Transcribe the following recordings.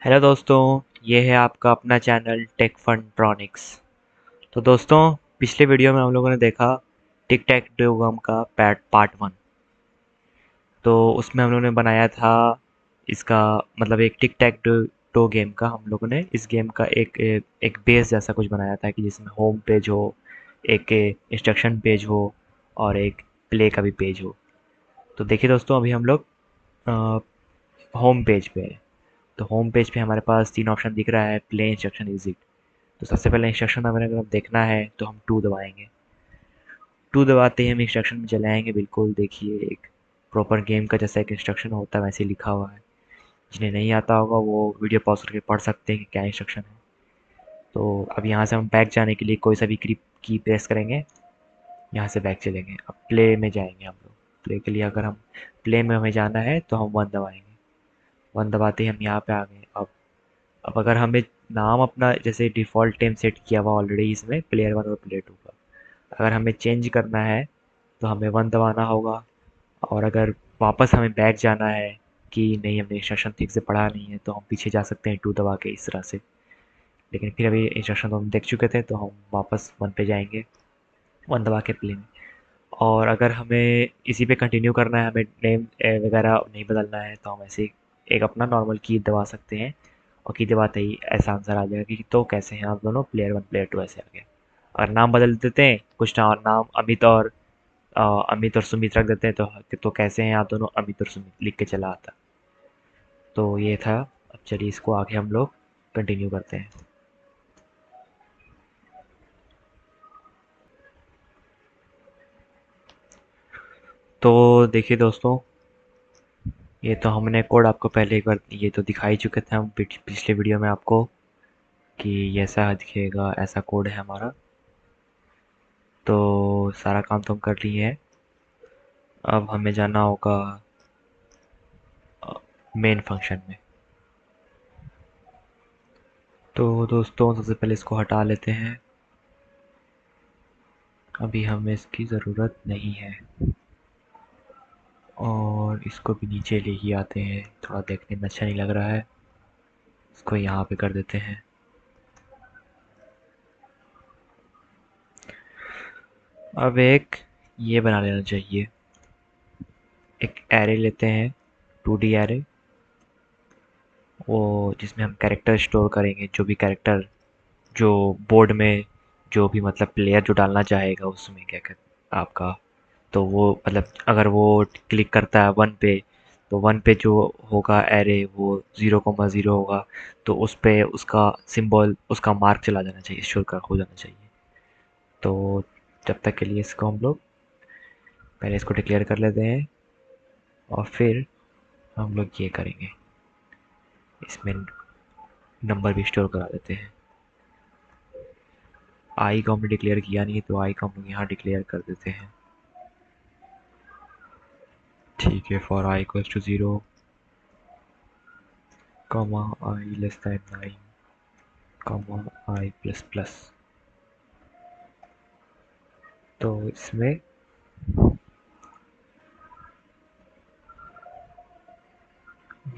Hello दोस्तों, ये है आपका अपना चैनल टेक फनट्रॉनिक्स। तो दोस्तों, पिछले वीडियो में हम लोगों ने देखा टिक टैक टू गम का पार्ट 1। तो उसमें हम लोगों ने बनाया था इसका मतलब एक टिक टैक टू गेम का। हम लोगों ने इस गेम का एक बेस जैसा कुछ बनाया था कि जिसमें होम पेज हो, एक इंस्ट्रक्शन पेज हो और एक प्ले का भी पेज हो। तो देखिए दोस्तों, अभी हम लोग होम पेज पे हैं। तो होम पेज पे हमारे पास 3 ऑप्शन दिख रहा है: प्ले, इंस्ट्रक्शन, एग्जिट। तो सबसे पहले इंस्ट्रक्शन हमें अगर देखना है तो हम 2 दबाएंगे। 2 दबाते ही हम इंस्ट्रक्शन में चले आएंगे। बिल्कुल देखिए, एक प्रॉपर गेम का जैसा एक इंस्ट्रक्शन होता है वैसे ही लिखा हुआ है। जिन्हें नहीं आता होगा वो वीडियो पॉज करके पढ़ सकते हैं कि क्या इंस्ट्रक्शन है। तो अब यहाँ से हम बैक जाने के लिए कोई सा भी की प्रेस करेंगे, यहाँ से बैक चलेंगे। अब प्ले में जाएंगे हम लोग। प्ले के लिए अगर हम प्ले में हमें जाना है तो हम 1 दबाएंगे। 1 दबाते ही हम यहाँ पे आ गए। अब अगर हमें नाम अपना जैसे डिफ़ॉल्ट नेम सेट किया हुआ ऑलरेडी इसमें प्लेयर 1 और प्लेयर 2 का, अगर हमें चेंज करना है तो हमें 1 दबाना होगा। और अगर वापस हमें बैक जाना है कि नहीं, हमने इंस्ट्रक्शन ठीक से पढ़ा नहीं है, तो हम पीछे जा सकते हैं 2 दबा के इस तरह से। लेकिन फिर अभी इंस्ट्रक्शन तो हम देख चुके थे तो हम वापस 1 पे जाएंगे, 1 दबा के प्ले में। और अगर हमें इसी पे कंटिन्यू करना है, हमें नेम वगैरह नहीं बदलना है, तो हम ऐसे एक अपना नॉर्मल की दबा सकते हैं। और की दबाते ही ऐसा आंसर आ जाएगा कि तो कैसे हैं आप दोनों, प्लेयर 1 प्लेयर 2 ऐसे आ गया। अगर नाम बदल देते हैं, कुछ नाम अमित और सुमित रख देते हैं तो कैसे हैं आप दोनों, अमित और सुमित लिख के चला आता। तो ये था। अब चलिए इसको आगे हम लोग कंटिन्यू करते हैं। तो देखिए दोस्तों, ये तो हमने कोड आपको पहले एक बार ये तो दिखा ही चुके थे हम पिछले वीडियो में आपको कि ये ऐसा दिखेगा, ऐसा कोड है हमारा। तो सारा काम तो हम कर लिए हैं। अब हमें जाना होगा मेन फंक्शन में। तो दोस्तों, सबसे पहले इसको हटा लेते हैं। अभी हमें इसकी ज़रूरत नहीं है। और इसको भी नीचे ले ही आते हैं, थोड़ा देखने में अच्छा नहीं लग रहा है। इसको यहाँ पे कर देते हैं। अब एक ये बना लेना चाहिए। एक एरे लेते हैं, 2D एरे, वो जिसमें हम कैरेक्टर स्टोर करेंगे। जो भी कैरेक्टर जो बोर्ड में, जो भी मतलब प्लेयर जो डालना चाहेगा उसमें क्या कहते आपका, तो वो मतलब अगर वो क्लिक करता है 1 पे, तो 1 पे जो होगा एरे वो 0,0 होगा। तो उस पे उसका सिंबल, उसका मार्क चला जाना चाहिए, स्टोर कर हो जाना चाहिए। तो जब तक के लिए इसको हम लोग पहले इसको डिक्लेयर कर लेते हैं। और फिर हम लोग ये करेंगे, इसमें नंबर भी स्टोर करा देते हैं। आई को हमने डिक्लेयर किया नहीं, तो आई को हम लोग यहाँ डिक्लेयर कर देते हैं। ठीक है, for I equals to 0, comma I less than 9, comma I plus plus. तो इसमें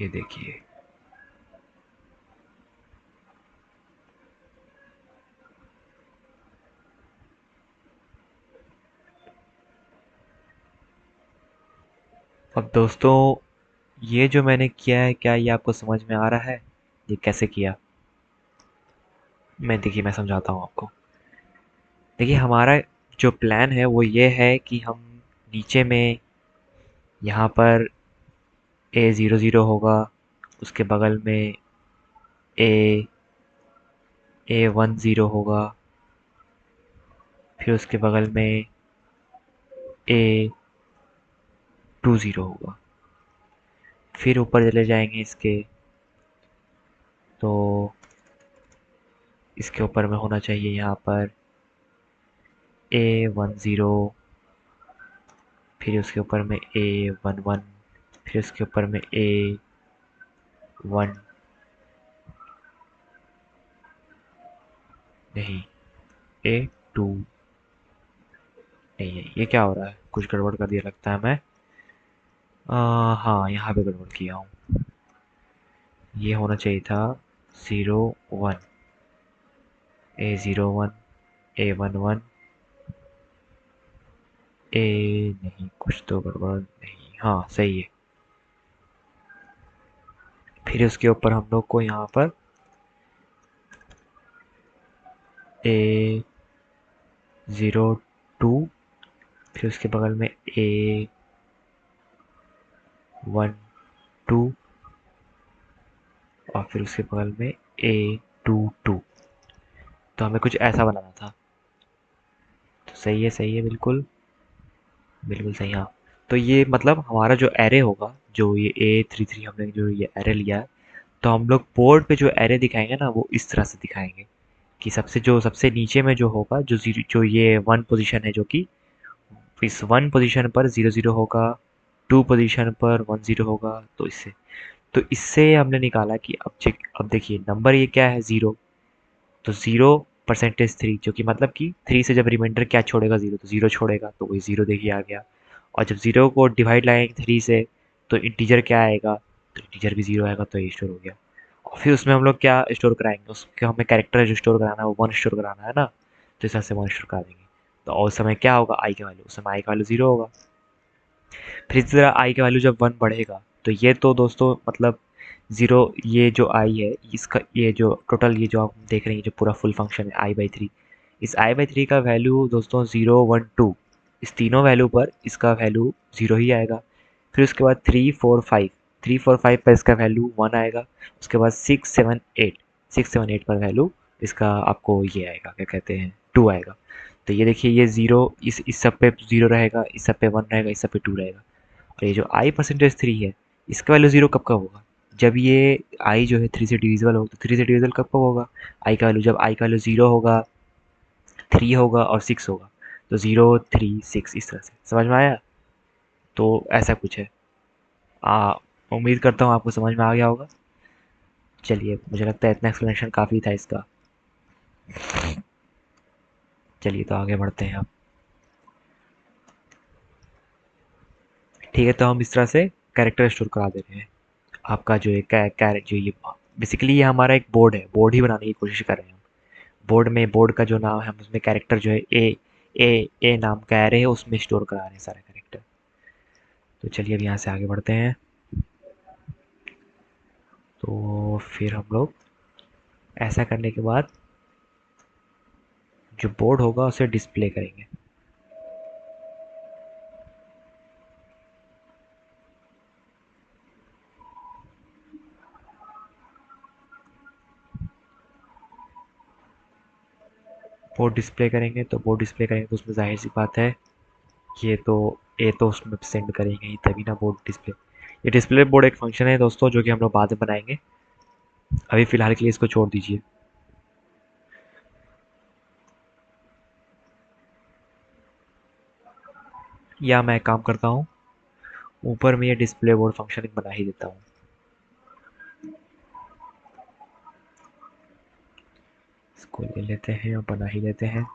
ये देखिए, अब दोस्तों ये जो मैंने किया है, क्या ये आपको समझ में आ रहा है ये कैसे किया? मैं समझाता हूँ आपको। देखिए, हमारा जो प्लान है वो ये है कि हम नीचे में यहाँ पर A00 होगा, उसके बगल में ए A10 होगा, फिर उसके बगल में A20 होगा। फिर ऊपर चले जाएंगे इसके, तो इसके ऊपर में होना चाहिए यहाँ पर A10, फिर उसके ऊपर में A11, फिर उसके ऊपर में A1, नहीं, A2। नहीं है, ये क्या हो रहा है? कुछ गड़बड़ कर दिया लगता है मैं। हाँ, यहाँ पे गड़बड़ किया हूँ। ये होना चाहिए था 0 1, A01, A11, ए नहीं, कुछ तो गड़बड़ नहीं, हाँ सही है। फिर उसके ऊपर हम लोग को यहाँ पर A02, फिर उसके बगल में A12 और फिर उसके बगल में A22। तो हमें कुछ ऐसा बनाना था। तो सही है, बिल्कुल बिल्कुल सही, हाँ। तो ये मतलब हमारा जो एरे होगा, जो ये A33 हमने जो ये एरे लिया है, तो हम लोग बोर्ड पे जो एरे दिखाएंगे ना, वो इस तरह से दिखाएंगे कि सबसे नीचे में जो होगा, जो ये वन पोजीशन है, जो कि इस वन पोजीशन पर 0 0 होगा, टू पोजीशन पर 1 0 होगा। तो इससे हमने निकाला कि अब देखिए नंबर ये क्या है, 0। तो 0%3, जो कि मतलब कि 3 से जब रिमाइंडर क्या छोड़ेगा, 0, तो 0 छोड़ेगा, तो वही 0 देखिए आ गया। और जब 0 को डिवाइड लगाएंगे 3 से, तो इंटीजर क्या आएगा, तो इंटीजर भी 0 आएगा, तो ये स्टोर हो गया। और फिर उसमें हम लोग क्या स्टोर कराएंगे, उसके हमें कैरेक्टर जो स्टोर कराना है वो 1 स्टोर कराना है ना, तो इस तरह से 1 स्टोर करा देंगे। तो और उस समय क्या होगा, आई का वैल्यू, उस समय आई का वैल्यू 0 होगा। फिर इसी तरह आई का वैल्यू जब 1 बढ़ेगा, तो ये तो दोस्तों मतलब 0, ये जो आई है इसका, ये जो टोटल, ये जो आप देख रहे हैं, जो पूरा फुल फंक्शन है I/3, इस I/3 का वैल्यू दोस्तों 0 1 2, इस तीनों वैल्यू पर इसका वैल्यू 0 ही आएगा। फिर उसके बाद 3 4 5 पर इसका वैल्यू 1 आएगा। उसके बाद 6 7 8 पर वैल्यू इसका आपको ये आएगा, क्या कहते हैं, 2 आएगा। तो ये देखिए, ये 0, इस सब पे 0 रहेगा, इस सब पे 1 रहेगा, इस सब पे 2 रहेगा। और ये जो I%3 है, इसका वैल्यू 0 कब कब होगा, जब ये I जो है 3 से डिविजिबल होगा। तो 3 से डिविजिबल कब कब होगा, आई का वैल्यू, जब आई का वैल्यू 0 होगा, 3 होगा और 6 होगा। तो 0 3 6, इस तरह से समझ में आया। तो ऐसा कुछ है। आ उम्मीद करता हूँ आपको समझ में आ गया होगा। चलिए, मुझे लगता है इतना एक्सप्लेनेशन काफ़ी था इसका। चलिए, तो आगे बढ़ते हैं अब। ठीक है, तो हम इस तरह से कैरेक्टर स्टोर करा दे रहे हैं। आपका जो है कैरेक्टर, जो ये बेसिकली ये हमारा एक बोर्ड ही बनाने की कोशिश कर रहे हैं हम। बोर्ड का जो नाम है, हम उसमें कैरेक्टर जो है ए नाम का एरे है, उसमें स्टोर करा रहे हैं सारे कैरेक्टर। तो चलिए अब यहाँ से आगे बढ़ते हैं। तो फिर हम लोग ऐसा करने के बाद जो बोर्ड होगा उसे डिस्प्ले करेंगे। बोर्ड डिस्प्ले करेंगे तो उसमें जाहिर सी बात है, ये तो ए तो उसमें सेंड करेंगे ही, तभी ना बोर्ड डिस्प्ले। ये डिस्प्ले बोर्ड एक फंक्शन है दोस्तों, जो कि हम लोग बाद में बनाएंगे। अभी फ़िलहाल के लिए इसको छोड़ दीजिए। या मैं एक काम करता हूँ, ऊपर में ये डिस्प्ले बोर्ड फंक्शन एक बना ही देता हूँ। इसको ले लेते हैं और बना ही लेते हैं।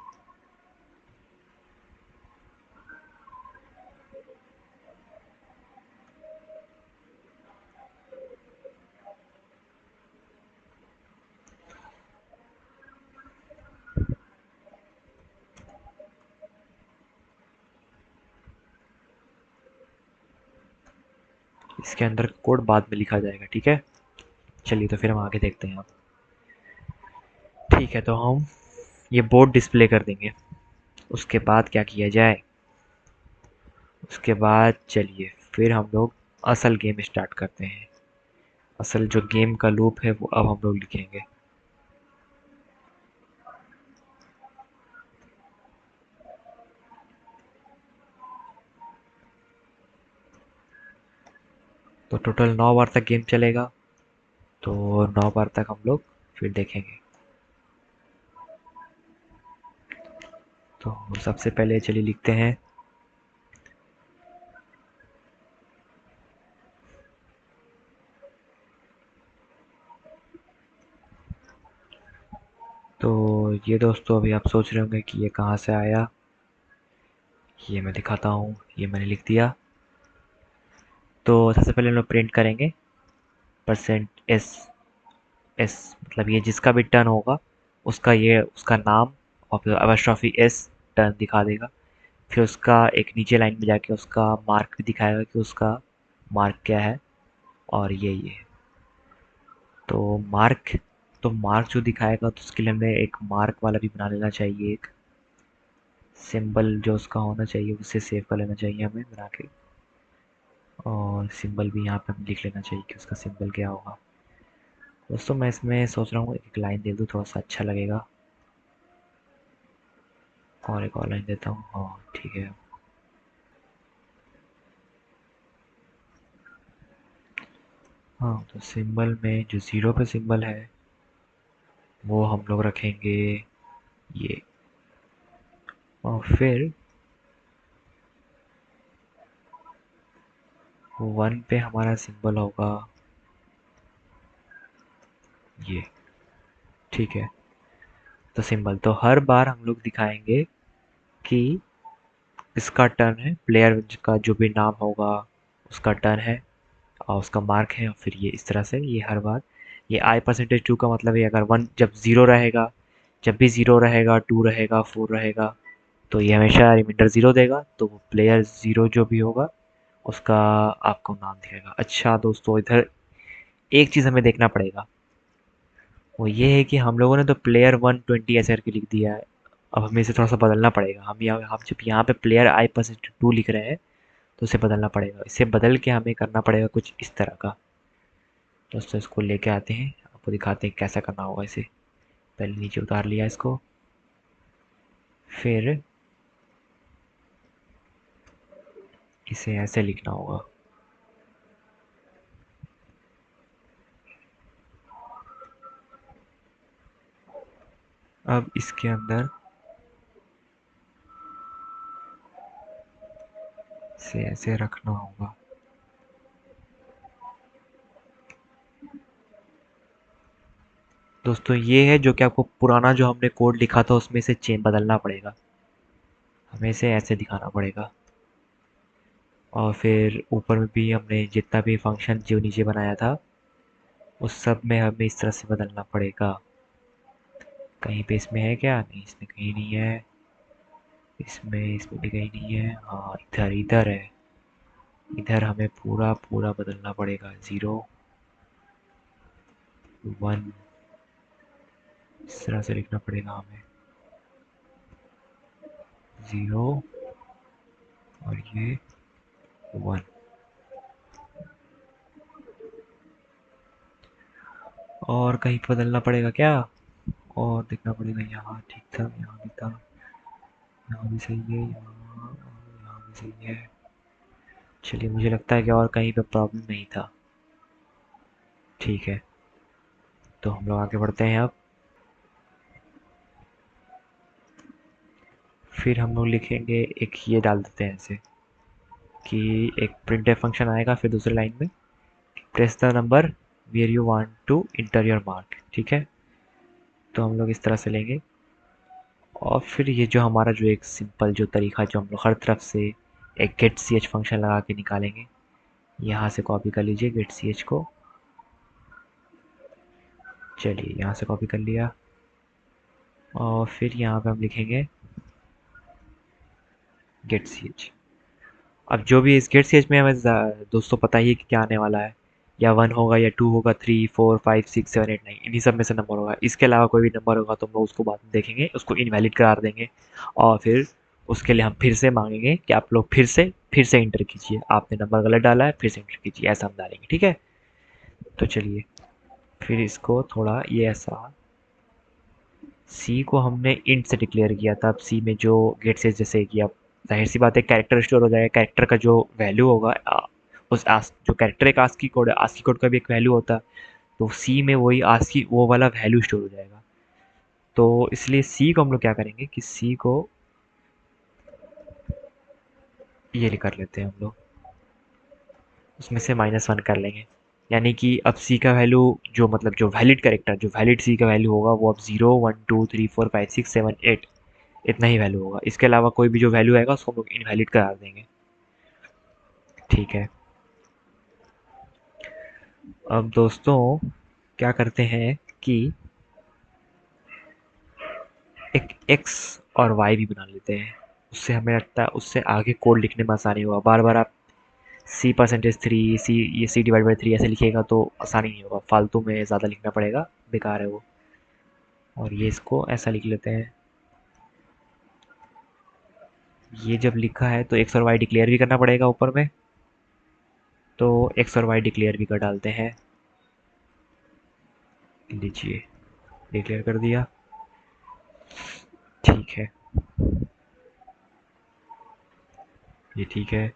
इसके अंदर कोड बाद में लिखा जाएगा, ठीक है। चलिए, तो फिर हम आगे देखते हैं अब। ठीक है, तो हम ये बोर्ड डिस्प्ले कर देंगे। उसके बाद क्या किया जाए, उसके बाद चलिए फिर हम लोग असल गेम स्टार्ट करते हैं। असल जो गेम का लूप है वो अब हम लोग लिखेंगे। तो टोटल 9 बार तक गेम चलेगा। तो 9 बार तक हम लोग फिर देखेंगे। तो सबसे पहले चलिए लिखते हैं। तो ये दोस्तों, अभी आप सोच रहे होंगे कि ये कहाँ से आया। ये मैं दिखाता हूँ, ये मैंने लिख दिया। तो सबसे पहले हम लोग प्रिंट करेंगे %s मतलब ये जिसका भी टर्न होगा उसका ये उसका नाम और फिर अपॉस्ट्रोफी s टर्न दिखा देगा। फिर उसका एक नीचे लाइन में जाके उसका मार्क भी दिखाएगा कि उसका मार्क क्या है। और ये तो मार्क जो दिखाएगा तो उसके लिए हमें एक मार्क वाला भी बना लेना चाहिए। एक सिंबल जो उसका होना चाहिए उसे सेव कर लेना चाहिए हमें बना के। और सिंबल भी यहाँ पे हम लिख लेना चाहिए कि उसका सिंबल क्या होगा। दोस्तों मैं इसमें सोच रहा हूँ एक लाइन दे दूँ, थोड़ा सा अच्छा लगेगा। और एक और लाइन देता हूँ, हाँ ठीक है। हाँ तो सिंबल में जो ज़ीरो पे सिंबल है वो हम लोग रखेंगे ये। और फिर 1 पे हमारा सिंबल होगा ये। ठीक है, तो सिंबल तो हर बार हम लोग दिखाएंगे कि इसका टर्न है, प्लेयर का जो भी नाम होगा उसका टर्न है और उसका मार्क है। और फिर ये इस तरह से ये हर बार ये i%2 का मतलब है अगर 1 जब 0 रहेगा, जब भी 0 रहेगा, 2 रहेगा, 4 रहेगा तो ये हमेशा रिमाइंडर 0 देगा। तो वो प्लेयर 0 जो भी होगा उसका आपको नाम दिखेगा। अच्छा दोस्तों, इधर एक चीज़ हमें देखना पड़ेगा, वो ये है कि हम लोगों ने तो प्लेयर 120 ऐसे करके लिख दिया है। अब हमें इसे थोड़ा सा बदलना पड़ेगा। हम जब यहाँ पे प्लेयर i%2 लिख रहे हैं तो उसे बदलना पड़ेगा। इसे बदल के हमें करना पड़ेगा कुछ इस तरह का। दोस्तों इसको लेके आते हैं, आपको दिखाते हैं कैसा करना होगा इसे। पहले नीचे उतार लिया इसको, फिर इसे ऐसे लिखना होगा। अब इसके अंदर इसे ऐसे रखना होगा। दोस्तों ये है जो कि आपको पुराना जो हमने कोड लिखा था उसमें से चेंज बदलना पड़ेगा। हमें इसे ऐसे दिखाना पड़ेगा। और फिर ऊपर में भी हमने जितना भी फंक्शन जो नीचे बनाया था उस सब में हमें इस तरह से बदलना पड़ेगा। कहीं पे इसमें है क्या? नहीं, इसमें कहीं नहीं है। इसमें भी कहीं नहीं है। हाँ इधर इधर है। इधर हमें पूरा पूरा बदलना पड़ेगा। 0 1 इस तरह से लिखना पड़ेगा हमें। 0 और ये 1। और कहीं पे बदलना पड़ेगा क्या? और देखना पड़ेगा। यहाँ ठीक था, यहाँ भी था, यहाँ भी सही है, यहाँ भी सही है। चलिए मुझे लगता है कि और कहीं पे प्रॉब्लम नहीं था। ठीक है, तो हम लोग आगे बढ़ते हैं अब। फिर हम लोग लिखेंगे एक ये डाल देते हैं ऐसे कि एक printf फंक्शन आएगा फिर दूसरी लाइन में press the number where you want to enter your mark. ठीक है, तो हम लोग इस तरह से लेंगे। और फिर ये जो हमारा जो एक सिंपल जो तरीका जो हम लोग हर तरफ से एक गेट सी एच फंक्शन लगा के निकालेंगे, यहाँ से कॉपी कर लीजिए गेट सी एच को। चलिए यहाँ से कॉपी कर लिया। और फिर यहाँ पे हम लिखेंगे गेट सी एच। अब जो भी इस गेट सी एच में हमें दोस्तों पता ही है कि क्या आने वाला है। या 1 होगा या 2 होगा, 3 4 5 6 7 8 9 इन्हीं सब में से नंबर होगा। इसके अलावा कोई भी नंबर होगा तो हम लोग उसको बाद में देखेंगे, उसको इनवैलिड करार देंगे। और फिर उसके लिए हम फिर से मांगेंगे कि आप लोग फिर से इंटर कीजिए, आपने नंबर गलत डाला है फिर से इंटर कीजिए, ऐसा हम डालेंगे। ठीक है, तो चलिए फिर इसको थोड़ा ये ऐसा सी को हमने इंट से डिक्लेयर किया था। अब सी में जो गेट से जैसे कि अब जाहिर सी बात है कैरेक्टर स्टोर हो जाएगा। कैरेक्टर का जो वैल्यू होगा जो कैरेक्टर एक आस्की कोड है, आस्की कोड का भी एक वैल्यू होता है। तो सी में वही आस्की वो वाला वैल्यू स्टोर हो जाएगा। तो इसलिए सी को हम लोग क्या करेंगे कि सी को ये कर लेते हैं हम लोग, उसमें से -1 कर लेंगे। यानी कि अब सी का वैल्यू जो मतलब जो वैलिड कैरेक्टर जो वैलिड सी का वैल्यू होगा वो अब 0 1 2 3 4 5 6 7 8 इतना ही वैल्यू होगा। इसके अलावा कोई भी जो वैल्यू आएगा उसको हम लोग इनवैलिड करार देंगे। ठीक है, अब दोस्तों क्या करते हैं कि एक एक्स और वाई भी बना लेते हैं। उससे हमें लगता है उससे आगे कोड लिखने में आसानी होगा। बार बार आप सी परसेंटेज थ्री सी ये सी डिवाइड बाई थ्री ऐसे लिखिएगा तो आसानी नहीं होगा, फालतू में ज़्यादा लिखना पड़ेगा, बेकार है वो। और ये इसको ऐसा लिख लेते हैं। ये जब लिखा है तो एक्स और वाई डिक्लेयर भी करना पड़ेगा ऊपर में, तो एक्स और वाई डिक्लेयर भी कर डालते हैं। लीजिए, डिक्लेयर कर दिया। ठीक है, ये ठीक है।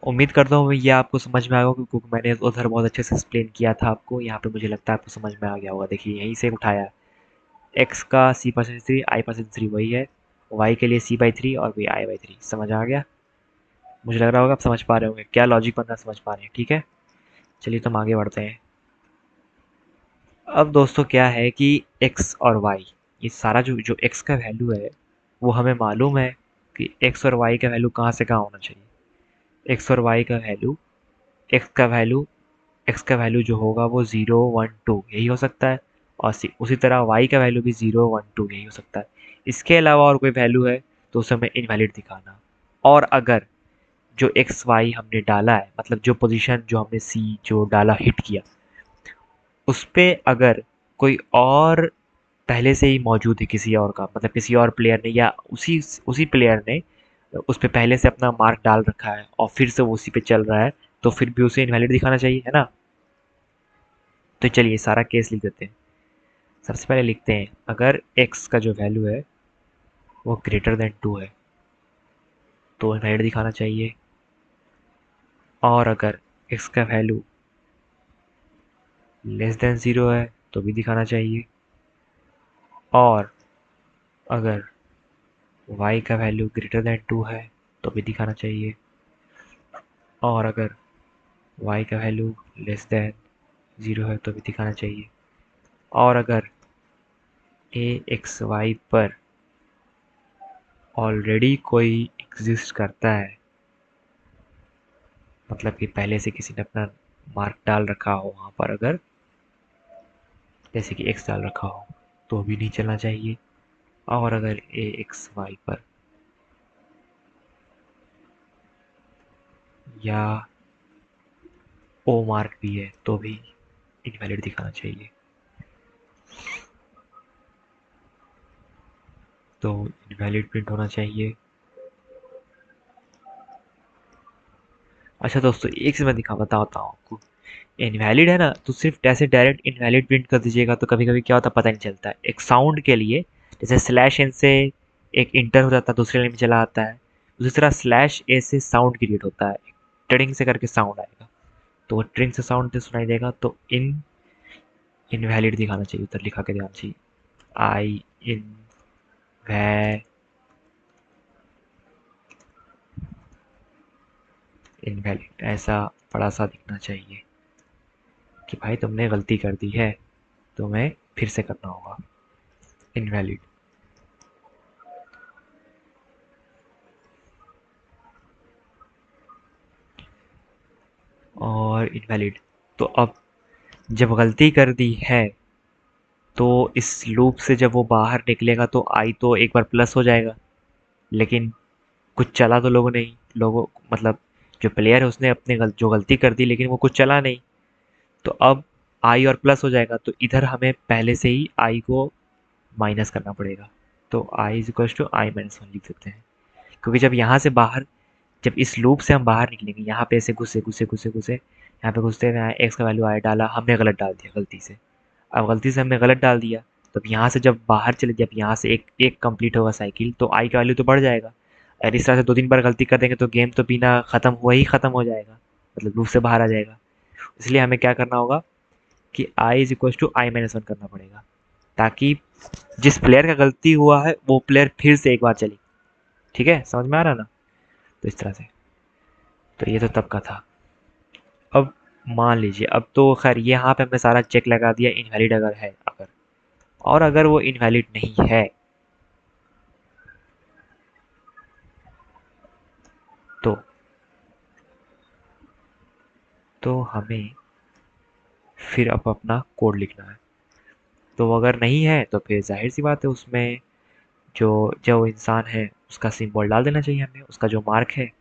उम्मीद करता हूँ ये आपको समझ में आएगा, क्योंकि मैंने उधर बहुत अच्छे से एक्सप्लेन किया था आपको। यहाँ पे मुझे लगता है आपको समझ में आ गया होगा। देखिए यहीं से उठाया, एक्स का सी परसेंट थ्री आई परसेंट थ्री वही है, वाई के लिए सी बाई थ्री और वी आई बाई थ्री। समझ आ गया? मुझे लग रहा होगा आप समझ पा रहे होंगे, क्या लॉजिक बनना समझ पा रहे हैं। ठीक है, चलिए तो हम आगे बढ़ते हैं। अब दोस्तों क्या है कि एक्स और वाई, ये सारा जो जो एक्स का वैल्यू है वो हमें मालूम है कि एक्स और वाई का वैल्यू कहाँ से कहाँ होना चाहिए। एक्स और वाई का वैल्यू, एक्स का वैल्यू एक्स का वैल्यू जो होगा वो 0 1 2 यही हो सकता है, और उसी तरह वाई का वैल्यू भी 0 1 2 यही हो सकता है। इसके अलावा और कोई वैल्यू है तो उसे हमें इनवैलिड दिखाना। और अगर जो एक्स वाई हमने डाला है, मतलब जो पोजीशन जो हमने सी जो डाला हिट किया, उस पे अगर कोई और पहले से ही मौजूद है किसी और का, मतलब किसी और प्लेयर ने या उसी उसी प्लेयर ने उस पे पहले से अपना मार्क डाल रखा है और फिर से वो उसी पे चल रहा है, तो फिर भी उसे इनवैलिड दिखाना चाहिए, है ना। तो चलिए सारा केस लिख देते हैं। सबसे पहले लिखते हैं अगर x का जो वैल्यू है वो ग्रेटर देन 2 है तो इनवैलिड दिखाना चाहिए, और अगर x का वैल्यू लेस देन 0 है तो भी दिखाना चाहिए, और अगर y का वैल्यू ग्रेटर देन 2 है तो भी दिखाना चाहिए, और अगर y का वैल्यू लेस देन 0 है तो भी दिखाना चाहिए, और अगर a एक्स वाई पर ऑलरेडी कोई एग्जिस्ट करता है, मतलब कि पहले से किसी ने अपना मार्क डाल रखा हो वहाँ पर, अगर जैसे कि एक्स डाल रखा हो तो भी नहीं चलना चाहिए, और अगर ए एक्स वाई पर या ओ मार्क भी है तो भी इनवैलिड दिखाना चाहिए। तो इनवैलिड प्रिंट होना चाहिए। अच्छा दोस्तों, एक चीज़ मैं बताता हूँ आपको। इनवैलिड है ना, तो सिर्फ ऐसे डायरेक्ट इनवैलिड प्रिंट कर दीजिएगा तो कभी कभी क्या होता है पता नहीं चलता है। एक साउंड के लिए, जैसे स्लैश एन से एक इंटर हो जाता है, दूसरे लाइन में चला आता है, उसी तरह स्लैश ए से साउंड क्रिएट होता है, ट्रिंग से करके साउंड आएगा, तो वो ट्रिंग से साउंड से सुनाई देगा, तो इनवैलिड दिखाना चाहिए, उधर लिखा के देना चाहिए आई इन वै इनवैलिड, ऐसा बड़ा सा दिखना चाहिए कि भाई तुमने गलती कर दी है, तुम्हें फिर से करना होगा। इनवैलिड। और इनवैलिड। तो अब जब गलती कर दी है तो इस लूप से जब वो बाहर निकलेगा तो आई तो एक बार प्लस हो जाएगा, लेकिन कुछ चला तो लोगों नहीं, लोगों मतलब जो प्लेयर है उसने अपने जो गलती कर दी लेकिन वो कुछ चला नहीं, तो अब आई और प्लस हो जाएगा, तो इधर हमें पहले से ही आई को माइनस करना पड़ेगा। तो I is equal to I minus one लिख देते हैं, क्योंकि जब यहाँ से बाहर, जब इस लूप से हम बाहर निकलेंगे, यहाँ पे ऐसे घुसे घुसे घुसे घुसे, यहाँ पे घुसते हुए एक्स का वैल्यू आई डाला, हमने गलत डाल दिया गलती से। अब गलती से हमने गलत डाल दिया, तो अब यहाँ से जब बाहर चले, जब यहाँ से एक एक कंप्लीट होगा साइकिल, तो आई का वैल्यू तो बढ़ जाएगा। अगर इस तरह से दो तीन बार गलती कर देंगे तो गेम तो बिना खत्म हुआ ही खत्म हो जाएगा, मतलब लूप से बाहर आ जाएगा। इसलिए हमें क्या करना होगा कि I is equal to I minus one करना पड़ेगा, ताकि जिस प्लेयर का गलती हुआ है वो प्लेयर फिर से एक बार चले। ठीक है, समझ में आ रहा ना? तो इस तरह से। तो ये तो तब का था। अब मान लीजिए, अब तो खैर यहाँ पे हमने सारा चेक लगा दिया इनवैलिड अगर है, अगर और अगर वो इनवैलिड नहीं है तो हमें फिर अब अपना कोड लिखना है। तो अगर नहीं है तो फिर जाहिर सी बात है, उसमें जो जो इंसान है उसका सिंबल डाल देना चाहिए हमें, उसका जो मार्क है,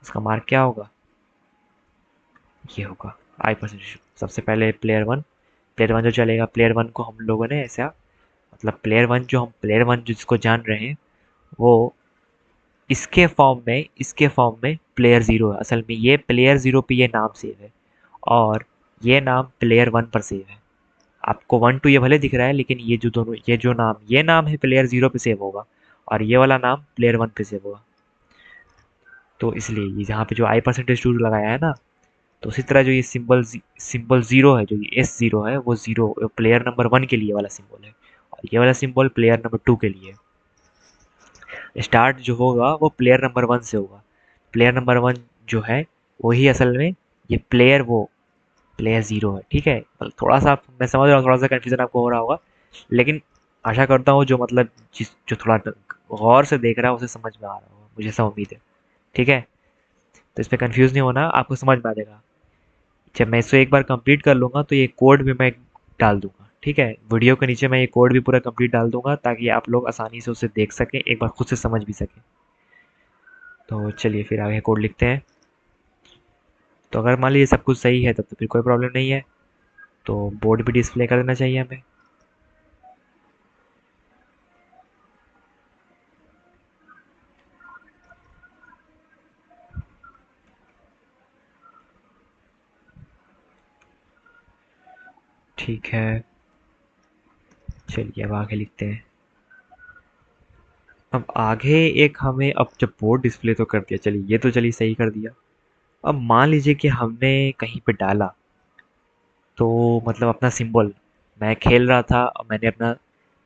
उसका मार्क क्या होगा, ये होगा i%। सबसे पहले प्लेयर वन जो चलेगा, प्लेयर वन को हम लोगों ने ऐसा, मतलब प्लेयर वन जिसको जान रहे हैं, वो इसके फॉर्म में प्लेयर ज़ीरो है। असल में ये प्लेयर ज़ीरो पे ये नाम सेव है, और ये नाम प्लेयर वन पर सेव है। आपको 1 2 ये भले दिख रहा है, लेकिन ये नाम है प्लेयर ज़ीरो पे सेव होगा, और ये वाला नाम प्लेयर वन पे सेव होगा। तो इसलिए ये यहाँ पे जो i%2 लगाया है ना, तो उसी तरह जो ये सिंबल ज़ीरो है, जो ये S0 है, वो ज़ीरो प्लेयर नंबर वन के लिए वाला सिंबल है, और ये वाला सिंबल प्लेयर नंबर टू के लिए। स्टार्ट जो होगा वो प्लेयर नंबर वन से होगा। प्लेयर नंबर वन जो है वही असल में ये प्लेयर ज़ीरो है। ठीक है, मतलब थोड़ा सा मैं समझ रहा हूँ, थोड़ा सा कन्फ्यूज़न आपको हो रहा होगा, लेकिन आशा करता हूँ जो मतलब जो थोड़ा गौर से देख रहा है उसे समझ में आ रहा होगा, मुझे ऐसा उम्मीद है। ठीक है, तो इसमें कंफ्यूज नहीं होना, आपको समझ में आ जाएगा। जब मैं इसको एक बार कंप्लीट कर लूँगा तो ये कोड भी मैं डाल दूँगा। ठीक है, वीडियो के नीचे मैं ये कोड भी पूरा कंप्लीट डाल दूँगा, ताकि आप लोग आसानी से उसे देख सकें, एक बार खुद से समझ भी सकें। तो चलिए फिर आगे कोड लिखते हैं। तो अगर मान लीजिए सब कुछ सही है, तब तो फिर कोई प्रॉब्लम नहीं है, तो बोर्ड भी डिस्प्ले कर देना चाहिए हमें। ठीक है, चलिए अब आगे लिखते हैं। अब आगे एक हमें, अब जब बोर्ड डिस्प्ले तो कर दिया, चलिए ये तो चलिए सही कर दिया। अब मान लीजिए कि हमने कहीं पे डाला, तो मतलब अपना सिंबल, मैं खेल रहा था और मैंने अपना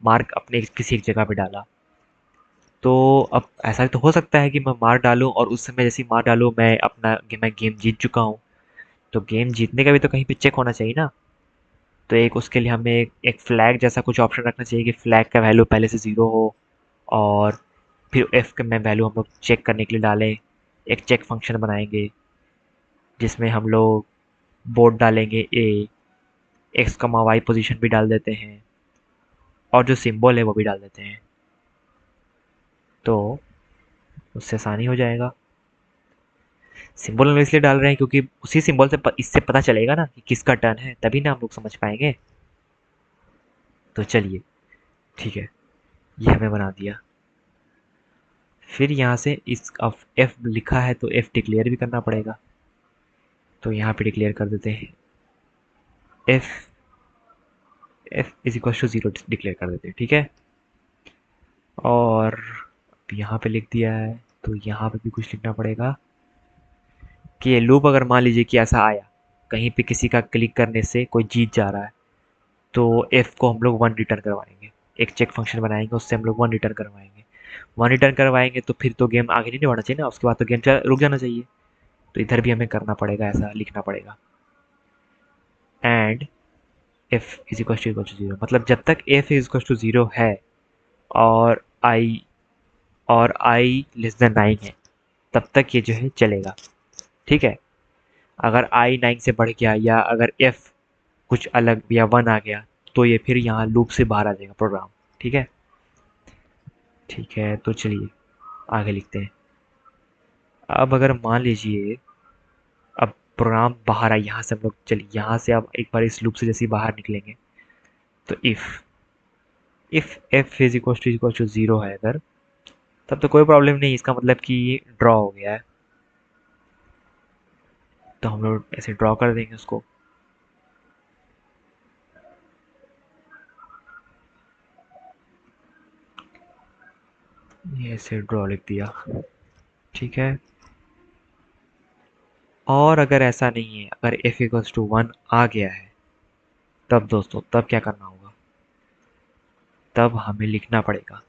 मार्क अपने किसी एक जगह पे डाला। तो अब ऐसा तो हो सकता है कि मैं मार डालूं, और उस समय जैसे ही मार डालूं मैं गेम जीत चुका हूं। तो गेम जीतने का भी तो कहीं पे चेक होना चाहिए ना। तो एक उसके लिए हमें एक फ्लैग जैसा कुछ ऑप्शन रखना चाहिए कि फ्लैग का वैल्यू पहले से ज़ीरो हो, और फिर एफ का में वैल्यू हम लोग चेक करने के लिए डालें। एक चेक फंक्शन बनाएंगे जिसमें हम लोग बोर्ड डालेंगे ए, एक्स कमा वाई पोजीशन भी डाल देते हैं, और जो सिंबल है वो भी डाल देते हैं। तो उससे आसानी हो जाएगा। सिंबल हम इसलिए डाल रहे हैं क्योंकि उसी सिंबल से इससे पता चलेगा ना कि किसका टर्न है, तभी ना हम लोग समझ पाएंगे। तो चलिए, ठीक है, ये हमें बना दिया। फिर यहाँ से इस अब एफ लिखा है तो एफ डिक्लेयर भी करना पड़ेगा। तो यहाँ पे डिक्लेयर कर देते हैं F, F is equal to zero declare कर देते हैं। ठीक है, और यहाँ पे लिख दिया है, तो यहाँ पे भी कुछ लिखना पड़ेगा कि ये लूप अगर मान लीजिए कि ऐसा आया, कहीं पे किसी का क्लिक करने से कोई जीत जा रहा है, तो एफ को हम लोग वन रिटर्न करवाएंगे। एक चेक फंक्शन बनाएंगे, उससे हम लोग वन रिटर्न करवाएंगे। वन रिटर्न करवाएंगे तो फिर तो गेम आगे नहीं बढ़ना चाहिए ना, उसके बाद तो गेम रुक जाना चाहिए। तो इधर भी हमें करना पड़ेगा, ऐसा लिखना पड़ेगा, and F is equal to zero, मतलब जब तक F is equal to zero है, और आई लेस देन 9 है, तब तक ये जो है चलेगा। ठीक है, अगर आई 9 से बढ़ गया, या अगर एफ कुछ अलग या वन आ गया, तो ये फिर यहाँ लूप से बाहर आ जाएगा प्रोग्राम। ठीक है, ठीक है, तो चलिए आगे लिखते हैं। अब अगर मान लीजिए, अब प्रोग्राम बाहर आए यहाँ से, हम लोग चलिए यहाँ से अब एक बार इस लूप से जैसे ही बाहर निकलेंगे, तो if F is equal to zero है अगर, तब तो कोई प्रॉब्लम नहीं, इसका मतलब कि ये ड्रॉ हो गया है। तो हम लोग ऐसे ड्रॉ कर देंगे उसको। ये ऐसे ड्रॉ लिख दिया। ठीक है, और अगर ऐसा नहीं है, अगर एफ इक्वल्स टू वन आ गया है, तब दोस्तों तब क्या करना होगा, तब हमें लिखना पड़ेगा,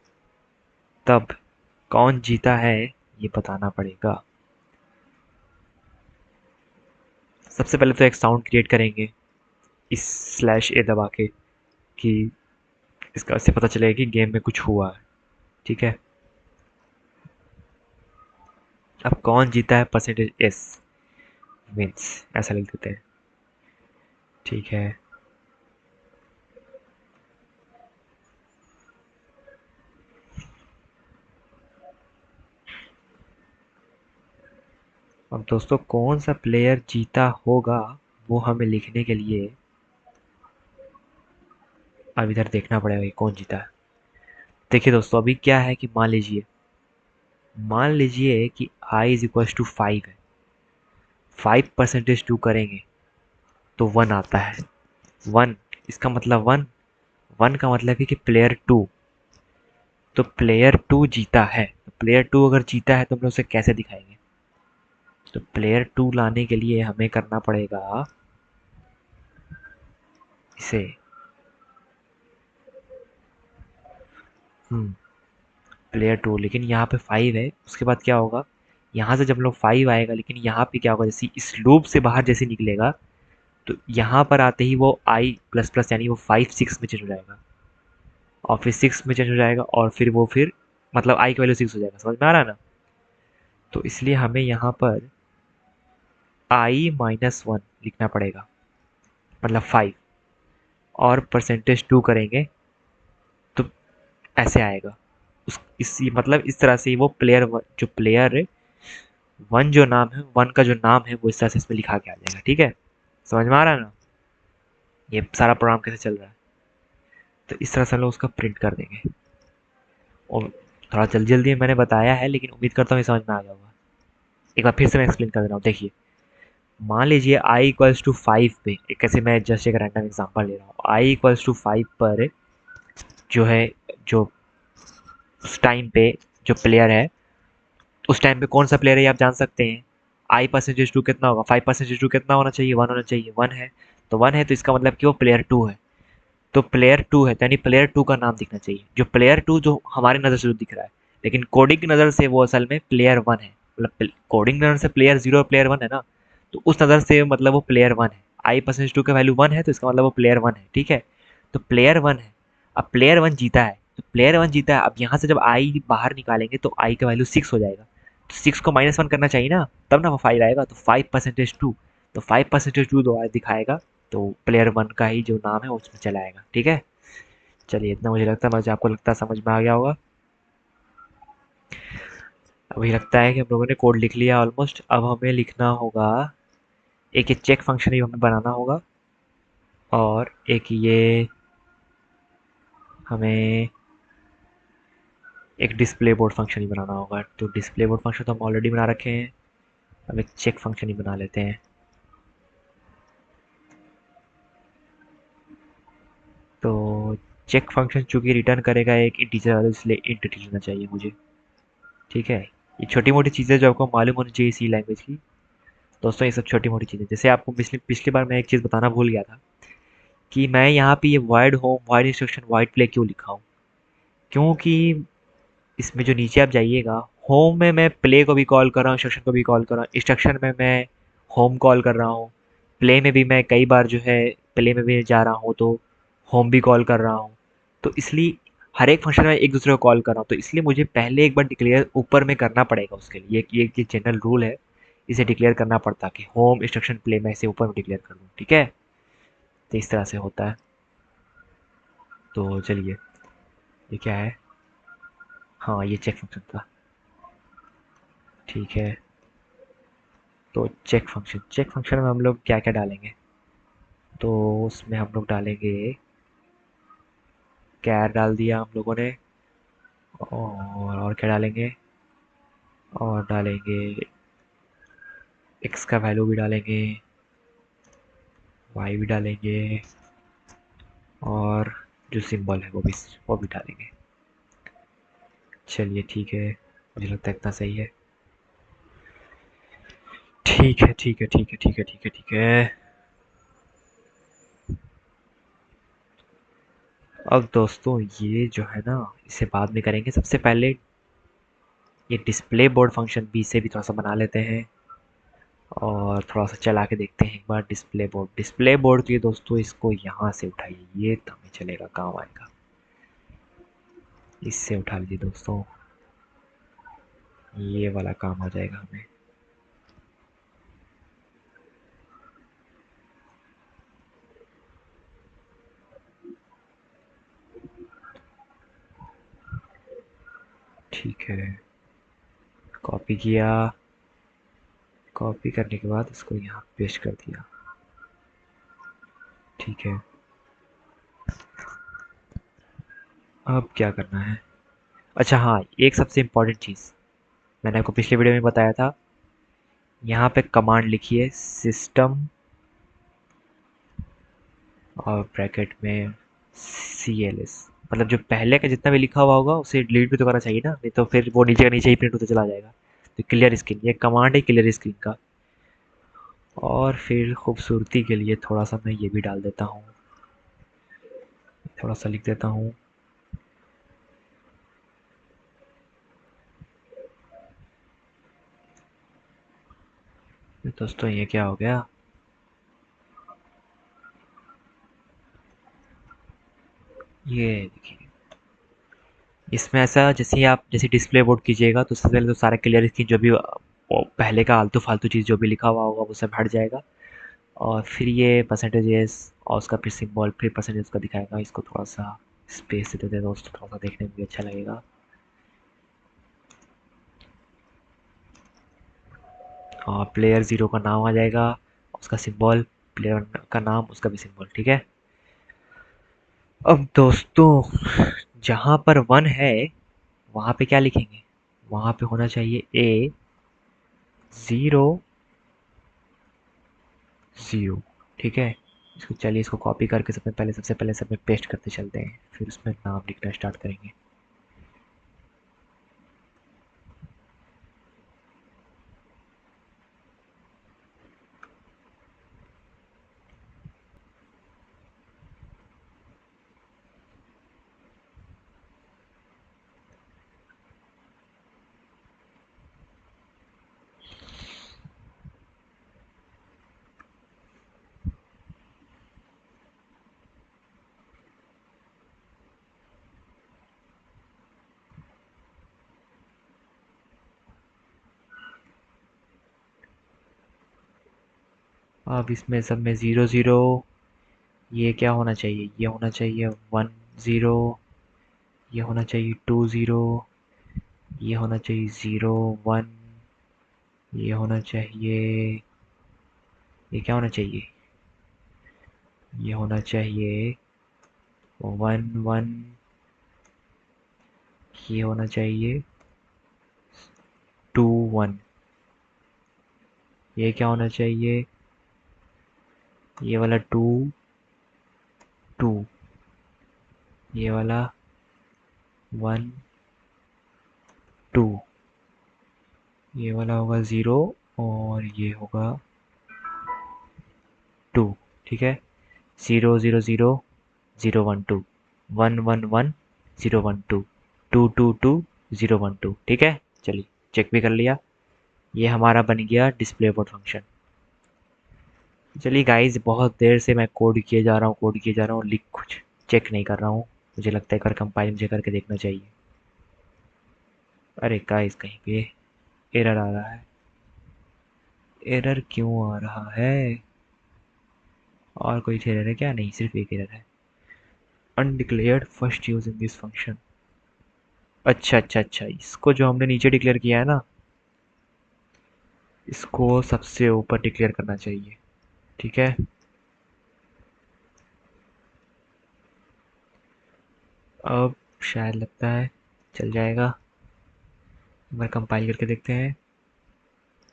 तब कौन जीता है ये बताना पड़ेगा। सबसे पहले तो एक साउंड क्रिएट करेंगे इस स्लैश ए दबा के, कि इसका इससे पता चलेगा कि गेम में कुछ हुआ है। ठीक है, अब कौन जीता है परसेंटेज एस विंस, ऐसा लिख देते हैं। ठीक है। अब दोस्तों कौन सा प्लेयर जीता होगा वो हमें लिखने के लिए अब इधर देखना पड़ेगा कि कौन जीता है। देखिए दोस्तों, अभी क्या है कि मान लीजिए कि i इज इक्वल टू 5 है। 5% 2 करेंगे तो 1 आता है। 1, इसका मतलब 1, 1 का मतलब है कि प्लेयर 2, तो प्लेयर 2 जीता है। तो प्लेयर 2 अगर जीता है तो हम लोग उसे कैसे दिखाएंगे? तो प्लेयर 2 लाने के लिए हमें करना पड़ेगा इसे। प्लेयर 2, लेकिन यहाँ पे 5 है, उसके बाद क्या होगा? यहाँ से जब लोग 5 आएगा, लेकिन यहाँ पे क्या होगा, जैसे इस लूप से बाहर जैसे निकलेगा तो यहाँ पर आते ही वो आई प्लस प्लस यानी वो 5 6 में चेंज हो जाएगा, और फिर 6 में चेंज हो जाएगा, और फिर मतलब आई की वैल्यू 6 हो जाएगा। समझ में आ रहा है ना? तो इसलिए हमें यहाँ पर i-1 लिखना पड़ेगा, मतलब 5, और परसेंटेज 2 करेंगे तो ऐसे आएगा। इसी मतलब इस तरह से वो प्लेयर 1 जो नाम है, 1 का जो नाम है वो इस तरह से इसमें लिखा के आ जाएगा। ठीक है, समझ में आ रहा है ना ये सारा प्रोग्राम कैसे चल रहा है? तो इस तरह से हम लोग उसका प्रिंट कर देंगे। और थोड़ा जल्दी जल्दी मैंने बताया है, लेकिन उम्मीद करता हूँ ये समझ में आ गया होगा। एक बार फिर से मैं एक्सप्लेन कर दे रहा हूँ। देखिए, मान लीजिए आई इक्वल्स टू 5 पे, एक ऐसे मैं जस्ट एक रैंडम एग्जांपल ले रहा हूँ, आई इक्वल्स टू 5 पर जो है, जो उस टाइम पे जो प्लेयर है, उस टाइम पे कौन सा प्लेयर है ये आप जान सकते हैं। आई परसेंटेज टू कितना होगा? 5% 2 कितना होना चाहिए? 1 होना चाहिए। 1 है, तो 1 है, तो इसका मतलब कि वो प्लेयर 2 है। तो प्लेयर 2 है, तो यानी प्लेयर 2 का नाम दिखना चाहिए। जो प्लेयर 2 जो हमारी नज़र से जो दिख रहा है, लेकिन कोडिंग की नज़र से वो असल में प्लेयर 1 है। मतलब कोडिंग की नज़र से प्लेयर 0 और प्लेयर 1 है ना, तो उस नज़र से मतलब वो प्लेयर 1 है। आई परसेंटेज 2 का वैल्यू 1 है, तो इसका मतलब वो प्लेयर 1 है। ठीक है, तो प्लेयर 1 है। अब प्लेयर 1 जीता है, तो प्लेयर 1 जीता है, अब यहाँ से जब आई बाहर निकालेंगे तो आई का वैल्यू 6 हो जाएगा। तो 6 को -1 करना चाहिए ना, तब ना वो 5 आएगा। तो 5%2, तो 5%2 दोबारा दिखाएगा, तो प्लेयर 1 का ही जो नाम है वो उसमें चला आएगा। ठीक है, चलिए इतना मुझे लगता है, मुझे आपको लगता है समझ में आ गया होगा। अभी लगता है कि हम लोगों ने कोड लिख लिया ऑलमोस्ट। अब हमें लिखना होगा, एक ये चेक फंक्शन ही हमें बनाना होगा, और एक ये हमें एक डिस्प्ले बोर्ड फंक्शन ही बनाना होगा। तो डिस्प्ले बोर्ड फंक्शन तो हम ऑलरेडी बना रखे हैं, अब एक चेक फंक्शन ही बना लेते हैं। तो चेक फंक्शन चूंकि रिटर्न करेगा एक इंटीजर वैल्यू, इसलिए इंट लिखना चाहिए मुझे। ठीक है, ये छोटी मोटी चीज़ें जो आपको मालूम होनी चाहिए सी लैंग्वेज की। दोस्तों ये सब छोटी मोटी चीज़ें, जैसे आपको पिछली पिछली बार मैं एक चीज़ बताना भूल गया था कि मैं यहाँ पे ये wide home wide instruction wide play क्यों लिखा हूँ। क्योंकि इसमें जो नीचे आप जाइएगा, होम में मैं प्ले को भी कॉल कर रहा हूँ, इंस्ट्रक्शन को भी कॉल कर रहा हूँ, इंस्ट्रक्शन में मैं होम कॉल कर रहा हूँ, प्ले में भी मैं कई बार जो है प्ले में भी जा रहा हूँ तो होम भी कॉल कर रहा हूँ। तो इसलिए हर एक फंक्शन में एक दूसरे को कॉल कर रहा हूँ, तो इसलिए मुझे पहले एक बार डिक्लेयर ऊपर में करना पड़ेगा उसके लिए। ये जनरल रूल है, इसे डिक्लेयर करना पड़ता कि होम इंस्ट्रक्शन प्ले में इसे ऊपर में डिक्लेयर कर दूँ। ठीक है, तो इस तरह से होता है। तो चलिए, ये क्या है? हाँ, ये चेक फंक्शन था। ठीक है, तो चेक फंक्शन में हम लोग क्या क्या डालेंगे? तो उसमें हम लोग डालेंगे, कैर डाल दिया हम लोगों ने, और क्या डालेंगे? और डालेंगे एक्स का वैल्यू भी डालेंगे, वाई भी डालेंगे, और जो सिंबल है वो भी डालेंगे। चलिए ठीक है, मुझे लगता है इतना सही है। ठीक है, ठीक है, ठीक है, ठीक है, ठीक है, ठीक है। अब दोस्तों ये जो है ना, इसे बाद में करेंगे। सबसे पहले ये डिस्प्ले बोर्ड फंक्शन भी से भी थोड़ा सा बना लेते हैं, और थोड़ा सा चला के देखते हैं एक बार। डिस्प्ले बोर्ड के लिए दोस्तों इसको यहाँ से उठाइए, ये तो हमें चलेगा, काम आएगा। इससे उठा लीजिए दोस्तों, ये वाला काम आ जाएगा हमें। ठीक है, कॉपी किया। कॉपी करने के बाद इसको यहाँ पेस्ट कर दिया। ठीक है, अब क्या करना है? अच्छा हाँ, एक सबसे इम्पोर्टेंट चीज़ मैंने आपको पिछले वीडियो में बताया था। यहाँ पे कमांड लिखिए सिस्टम और ब्रैकेट में CLS, मतलब जो पहले का जितना भी लिखा हुआ होगा उसे डिलीट भी तो करना चाहिए ना, नहीं तो फिर वो नीचे का नीचे ही प्रिंट होता चला जाएगा। तो क्लियर स्क्रीन, ये कमांड है क्लियर स्क्रीन का। और फिर खूबसूरती के लिए थोड़ा सा मैं ये भी डाल देता हूँ, थोड़ा सा लिख देता हूँ। दोस्तों ये क्या हो गया? ये देखिए, इसमें ऐसा जैसे ही आप जैसे डिस्प्ले बोर्ड कीजिएगा तो सबसे पहले तो सारा क्लियर स्क्रीन जो भी वो पहले का आलतू फालतू चीज़ जो भी लिखा हुआ होगा वो सब हट जाएगा। और फिर ये परसेंटेज एस और उसका फिर सिंबल फिर परसेंटेज उसका दिखाएगा। इसको थोड़ा सा स्पेस दे देते दोस्तों, थोड़ा सा देखने में भी अच्छा लगेगा। और प्लेयर ज़ीरो का नाम आ जाएगा, उसका सिंबल, प्लेयर का नाम, उसका भी सिंबल। ठीक है, अब दोस्तों जहाँ पर वन है वहाँ पे क्या लिखेंगे? वहाँ पे होना चाहिए A 0 0। ठीक है, इसको चलिए इसको कॉपी करके सबसे पहले सब में पेस्ट करते चलते हैं, फिर उसमें नाम लिखना स्टार्ट करेंगे। अब इसमें सब में 0 0, ये क्या होना चाहिए? ये होना चाहिए 1 0, ये होना चाहिए 2 0, ये होना चाहिए 0 1, ये होना चाहिए, ये क्या होना चाहिए? ये होना चाहिए 1 1, ये होना चाहिए 2 1, ये क्या होना चाहिए? ये वाला 2 2, ये वाला 1 2, ये वाला होगा 0 और ये होगा 2। ठीक है, 0 0 0 0 1 2, 1 1 1 0 1 2, 2 2 2 0 1 2। ठीक है, चलिए चेक भी कर लिया। ये हमारा बन गया डिस्प्ले बोर्ड फंक्शन। चलिए गाइस, बहुत देर से मैं कोड किए जा रहा हूँ, लिख कुछ चेक नहीं कर रहा हूँ। मुझे लगता है एक बार कंपाइल मुझे करके देखना चाहिए। अरे गाइस, कहीं पे एरर आ रहा है। एरर क्यों आ रहा है? और कोई एरर है क्या? नहीं, सिर्फ एक एरर है, undeclared first use in this function. अच्छा अच्छा अच्छा, इसको जो हमने नीचे डिक्लेयर किया है ना, इसको सबसे ऊपर डिक्लेयर करना चाहिए। ठीक है, अब शायद लगता है चल जाएगा। एक बार कंपाइल करके देखते हैं।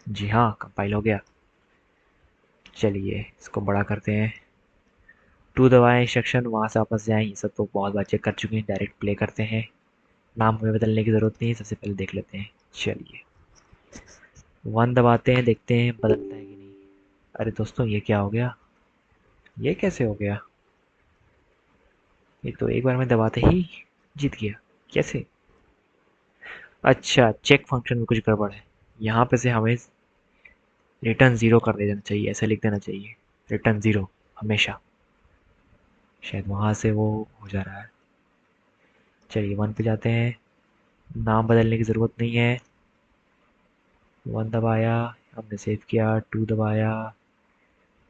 जी हाँ, कंपाइल हो गया। चलिए इसको बड़ा करते हैं। टू दबाएं इंस्ट्रक्शन, वहाँ से वापस जाएं। ये सब तो बहुत बार चेक कर चुके हैं, डायरेक्ट प्ले करते हैं। नाम हमें बदलने की ज़रूरत नहीं है, सबसे पहले देख लेते हैं। चलिए 1 दबाते हैं, देखते हैं बदलता है कि नहीं। अरे दोस्तों, ये क्या हो गया? ये कैसे हो गया? ये तो एक बार मैं दबाते ही जीत गया, कैसे? अच्छा, चेक फंक्शन में कुछ गड़बड़ है। यहाँ पे से हमें रिटर्न ज़ीरो कर देना चाहिए, ऐसा लिख देना चाहिए, रिटर्न ज़ीरो हमेशा। शायद वहाँ से वो हो जा रहा है। चलिए 1 पे जाते हैं, नाम बदलने की ज़रूरत नहीं है। 1 दबाया, हमने सेव किया। 2 दबाया,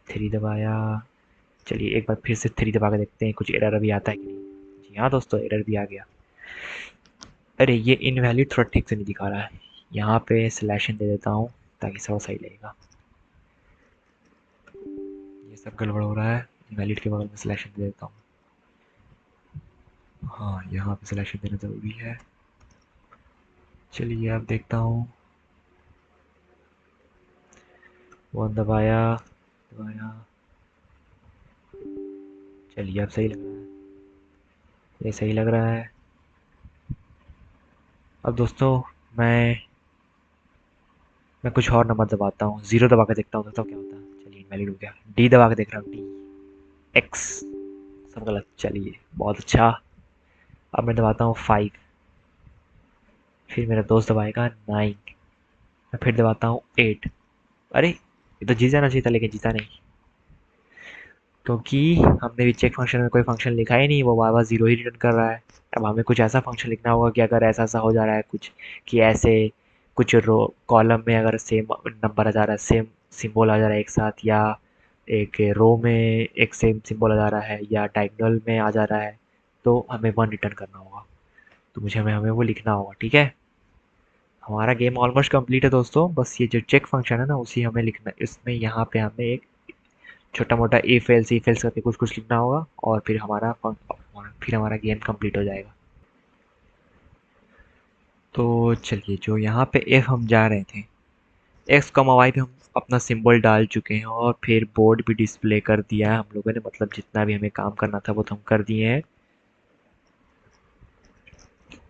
3 दबाया। चलिए एक बार फिर से 3 दबा के देखते हैं कुछ एरर अभी आता है कि नहीं। जी हाँ दोस्तों, एरर भी आ गया। अरे ये इनवैलिड थोड़ा ठीक से नहीं दिखा रहा है। यहाँ पे सिलेक्शन दे देता हूँ ताकि सब सही लगेगा। ये सब गड़बड़ हो रहा है। इनवैलिड के बगल में सिलेक्शन दे देता हूँ। हाँ, यहाँ पे सिलेक्शन देना ज़रूरी है। चलिए अब देखता हूँ। वन दबाया दबाया। चलिए अब सही लग रहा है। ये सही लग रहा है। अब दोस्तों मैं मैं कुछ और नंबर दबाता हूँ। ज़ीरो दबा के देखता हूँ तो क्या होता है। चलिए इनवैलिड हो गया। डी दबा के देख रहा हूँ। डी एक्स सब गलत। चलिए बहुत अच्छा। अब मैं दबाता हूँ 5। फिर मेरा दोस्त दबाएगा 9। मैं फिर दबाता हूँ 8। अरे ये तो जीत जाना चाहिए था लेकिन जीता नहीं, क्योंकि हमने भी चेक फंक्शन में कोई फंक्शन लिखा ही नहीं। वो बार बार ज़ीरो ही रिटर्न कर रहा है। अब हमें कुछ ऐसा फंक्शन लिखना होगा कि अगर ऐसा ऐसा हो जा रहा है कुछ, कि ऐसे कुछ रो कॉलम में अगर सेम नंबर आ जा रहा है, सेम सिंबल आ जा रहा है एक साथ, या एक रो में एक सेम सिंबल आ जा रहा है, या डायगोनल में आ जा रहा है, तो हमें 1 रिटर्न करना होगा। तो मुझे हमें हमें वो लिखना होगा। ठीक है, हमारा गेम ऑलमोस्ट कंप्लीट है दोस्तों। बस ये जो चेक फंक्शन है ना उसी हमें लिखना है। इसमें यहाँ पे हमें एक छोटा मोटा इफ एल्स करके कुछ कुछ लिखना होगा, और फिर हमारा गेम कंप्लीट हो जाएगा। तो चलिए, जो यहाँ पे एफ हम जा रहे थे, एक्स कमा वाई पे हम अपना सिंबल डाल चुके हैं, और फिर बोर्ड भी डिस्प्ले कर दिया है हम लोगों ने। मतलब जितना भी हमें काम करना था वो तो हम कर दिए हैं।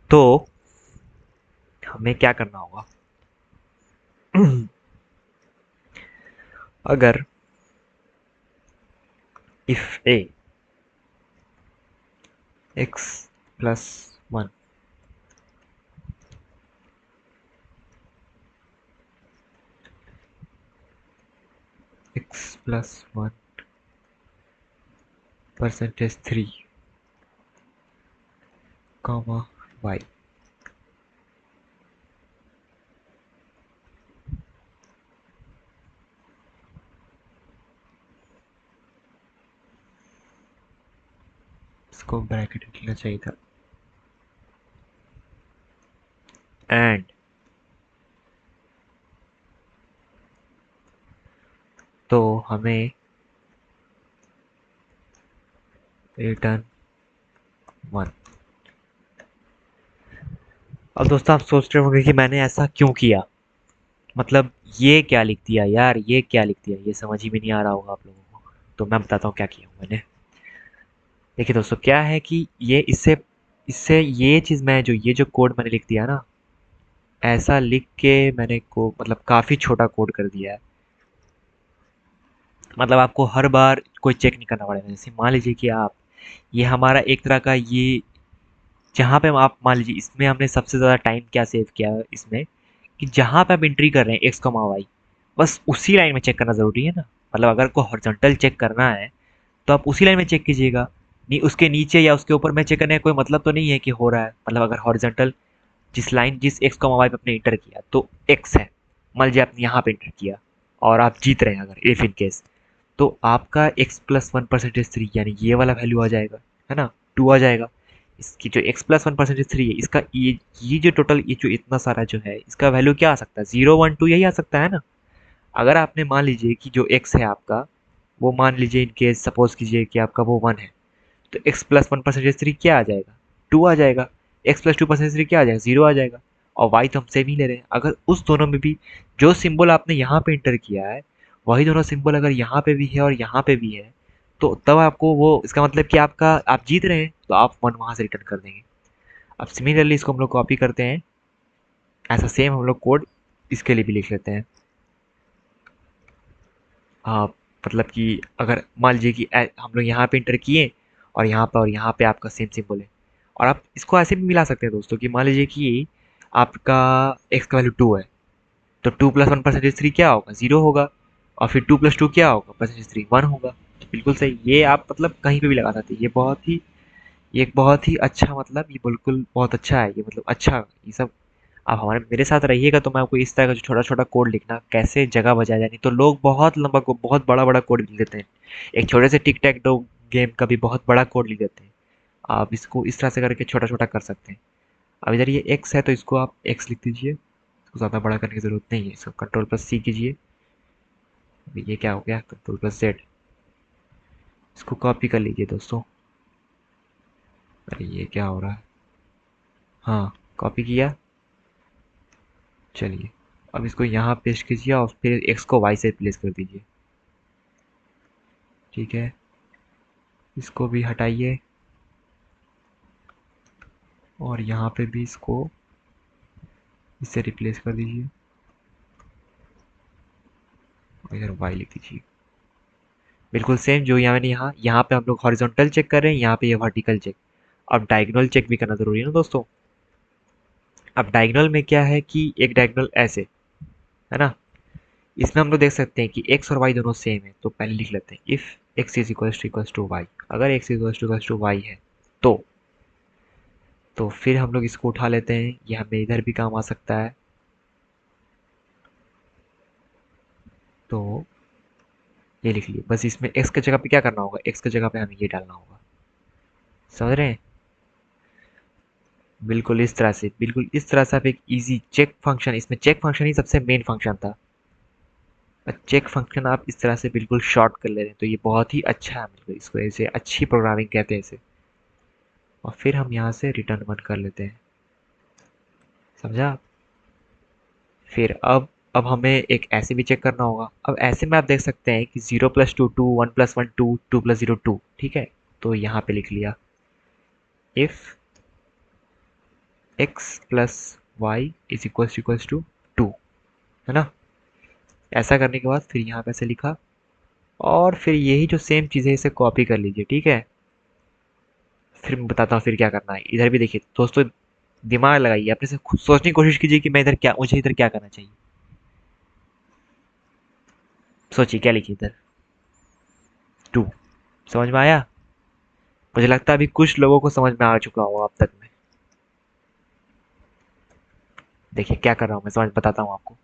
तो हमें क्या करना होगा। अगर if A X plus 1 X plus 1 percentage 3 comma Y, इसको ब्रैकेट लिखना चाहिए था। एंड तो हमें रिटर्न 1। अब दोस्तों आप सोच रहे होंगे कि मैंने ऐसा क्यों किया। मतलब ये क्या लिख दिया यार, ये क्या लिख दिया, ये समझ ही में नहीं आ रहा होगा आप लोगों को। तो मैं बताता हूँ क्या किया हूँ मैंने। देखिए दोस्तों, क्या है कि ये इससे इससे ये चीज़, मैं जो ये जो कोड मैंने लिख दिया ना, ऐसा लिख के मैंने को मतलब काफ़ी छोटा कोड कर दिया है। मतलब आपको हर बार कोई चेक नहीं करना पड़ेगा। जैसे मान लीजिए कि आप, ये हमारा एक तरह का ये, जहाँ पे आप मान लीजिए इसमें हमने सबसे ज़्यादा टाइम क्या सेव किया है इसमें, कि जहाँ पे आप एंट्री कर रहे हैं एक्स कॉमा वाई, बस उसी लाइन में चेक करना ज़रूरी है ना। मतलब अगर को हॉरिजॉन्टल चेक करना है तो आप उसी लाइन में चेक कीजिएगा। नहीं उसके नीचे या उसके ऊपर में चेक करने का कोई मतलब तो नहीं है कि हो रहा है। मतलब अगर हॉरिजॉन्टल जिस लाइन जिस एक्स कॉमा वाई पे आपने इंटर किया तो एक्स है, मान लीजिए आपने यहाँ पे इंटर किया और आप जीत रहे हैं अगर इफ इन केस, तो आपका एक्स प्लस 1% 3 यानी ये वाला वैल्यू आ जाएगा, है ना, 2 आ जाएगा। इसकी जो एक्स प्लस 1% 3 है, इसका ये जो टोटल ये जो इतना सारा जो है इसका वैल्यू क्या आ सकता है, 0 1 2 यही आ सकता है ना। अगर आपने मान लीजिए कि जो एक्स है आपका, वो मान लीजिए इन केस सपोज कीजिए कि आपका वो 1 है, तो एक्स प्लस 1% 3 क्या आ जाएगा, 2 आ जाएगा। एक्स प्लस 2% 3 क्या आ जाएगा, 0 आ जाएगा। और वाई तो हम सेम ही ले रहे हैं। अगर उस दोनों में भी जो सिंबल आपने यहाँ पे इंटर किया है वही दोनों सिंबल अगर यहाँ पे भी है और यहाँ पे भी है, तो तब आपको वो, इसका मतलब कि आपका आप जीत रहे हैं, तो आप 1 वहाँ से रिटर्न कर देंगे। अब सिमिलरली इसको हम लोग कॉपी करते हैं। ऐसा सेम हम लोग कोड इसके लिए भी लिख लेते हैं। हाँ, मतलब कि अगर मान लीजिए कि हम लोग यहाँ पे इंटर किए और यहाँ पे आपका सेम सिंबल है। और आप इसको ऐसे भी मिला सकते हैं दोस्तों, कि मान लीजिए कि आपका एक्स का वैल्यू 2 है, तो 2 + 1% 3 क्या होगा, 0 होगा। और फिर 2 + 2 क्या होगा, परसेंटेज 3 1 होगा। तो बिल्कुल सही, ये आप मतलब कहीं पे भी लगा सकते हैं। ये एक बहुत ही अच्छा, मतलब ये बिल्कुल बहुत अच्छा है। ये मतलब अच्छा ये सब आप हमारे मेरे साथ रहिएगा तो मैं आपको इस तरह का जो छोटा छोटा कोड लिखना कैसे जगह बजाया जाए। नहीं तो लोग बहुत लंबा को बहुत बड़ा बड़ा कोड लिख देते हैं। एक छोटे से टिक टैक डो गेम का भी बहुत बड़ा कोड लिख देते हैं। आप इसको इस तरह से करके छोटा छोटा कर सकते हैं। अब इधर ये एक्स है तो इसको आप एक्स लिख दीजिए, इसको ज़्यादा बड़ा करने की ज़रूरत नहीं है, इसको कंट्रोल प्लस सी कीजिए। अभी ये क्या हो गया, कंट्रोल प्लस जेड। इसको कॉपी कर लीजिए दोस्तों। अरे ये क्या हो रहा है, हाँ कॉपी किया। चलिए अब इसको यहाँ पेस्ट कीजिए और फिर एक्स को वाई से रिप्लेस कर दीजिए। ठीक है, इसको भी हटाइए और यहाँ पे भी इसको इससे रिप्लेस कर दीजिए और इधर वाई लिख दीजिए। बिल्कुल सेम जो यहाँ मैंने यहाँ पे हम लोग हॉरिजॉन्टल चेक कर रहे हैं, यहाँ पे ये वर्टिकल चेक। अब डायगोनल चेक भी करना ज़रूरी है ना दोस्तों। अब डायगोनल में क्या है कि एक डायगोनल ऐसे है ना, इसमें हम लोग देख सकते हैं कि एक्स और वाई दोनों सेम है, तो पहले लिख लेते हैं if X is equals to Y. अगर एक्स इक्वल्स टू वाई है तो फिर हम लोग इसको उठा लेते हैं, ये हमें इधर भी काम आ सकता है। तो ये लिख लिए, बस इसमें एक्स की जगह पे क्या करना होगा, एक्स की जगह पे हमें ये डालना होगा। समझ रहे हैं, बिल्कुल इस तरह से, बिल्कुल इस तरह से आप एक इजी चेक फंक्शन, इसमें चेक फंक्शन ही सबसे मेन फंक्शन था। चेक फंक्शन आप इस तरह से बिल्कुल शॉर्ट कर ले रहे हैं, तो ये बहुत ही अच्छा है, मतलब इसको ऐसे अच्छी प्रोग्रामिंग कहते हैं इसे। और फिर हम यहाँ से रिटर्न वन कर लेते हैं, समझा। फिर अब हमें एक ऐसे भी चेक करना होगा। अब ऐसे में आप देख सकते हैं कि 0+2 2, 1+1 2, 2+0 2, ठीक है। तो यहाँ पे लिख लिया if X plus Y is equals to 2, है ना। ऐसा करने के बाद फिर यहाँ पे ऐसे लिखा और फिर यही जो सेम चीज़ है इसे कॉपी कर लीजिए, ठीक है। फिर मैं बताता हूँ फिर क्या करना है। इधर भी देखिए दोस्तों, दिमाग लगाइए, अपने से खुद सोचने की कोशिश कीजिए कि मैं इधर क्या, मुझे इधर क्या करना चाहिए। सोचिए क्या लिखिए इधर, 2। समझ में आया? मुझे लगता है अभी कुछ लोगों को समझ में आ चुका होगा अब तक में। देखिए क्या कर रहा हूँ मैं, समझ बताता हूँ आपको।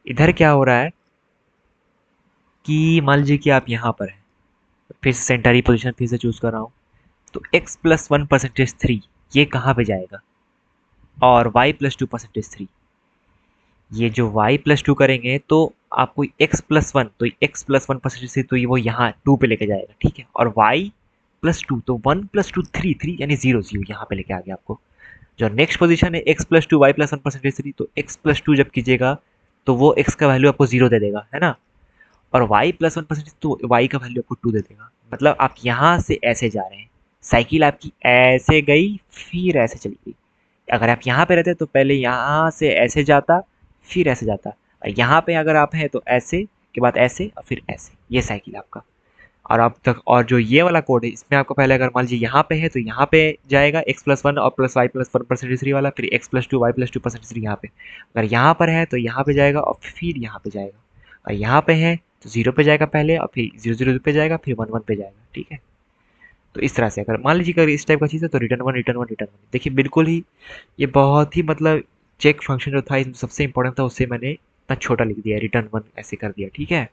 इधर क्या हो रहा है कि मान लीजिए कि आप यहाँ पर हैं, फिर से सेंटर ही पोजीशन फिर से चूज कर रहा हूँ। तो x+1%3 ये कहाँ पे जाएगा, और y+2%3, ये जो y+2 करेंगे तो आपको x+1, तो x+1%, तो ये वो यहाँ 2 पे लेके जाएगा, ठीक है। और y+2 तो 1+2 3 3 यानी 0 0 यहाँ पे लेके आ गया आपको। जो नेक्स्ट पोजीशन है x+2 y+1%3, तो x+2 जब कीजिएगा तो वो x का वैल्यू आपको 0 दे देगा, है ना। और y+1% तो y का वैल्यू आपको 2 दे देगा। मतलब आप यहाँ से ऐसे जा रहे हैं, साइकिल आपकी ऐसे गई फिर ऐसे चली गई। अगर आप यहाँ पे रहते तो पहले यहाँ से ऐसे जाता फिर ऐसे जाता, और यहाँ पे अगर आप हैं तो ऐसे के बाद ऐसे और फिर ऐसे, ये साइकिल आपका। और अब तक, और जो ये वाला कोड है इसमें आपको पहले अगर मान लीजिए यहाँ पे है तो यहाँ पे जाएगा x+1 और प्लस y+1%3 वाला, फिर x+2 y+2%3 यहाँ पे। अगर यहाँ पर है तो यहाँ पे जाएगा और फिर यहाँ पे जाएगा, और यहाँ पे है तो 0 पे जाएगा पहले और फिर 0 0 पे जाएगा फिर 1 1 पे जाएगा, ठीक है। तो इस तरह से अगर मान लीजिए अगर इस टाइप का चीज़ है तो return one return one return one, देखिए बिल्कुल ही ये बहुत ही मतलब चेक फंक्शन जो था इसमें सबसे इंपॉर्टेंट था, उससे मैंने इतना छोटा लिख दिया, रिटर्न वन ऐसे कर दिया, ठीक है।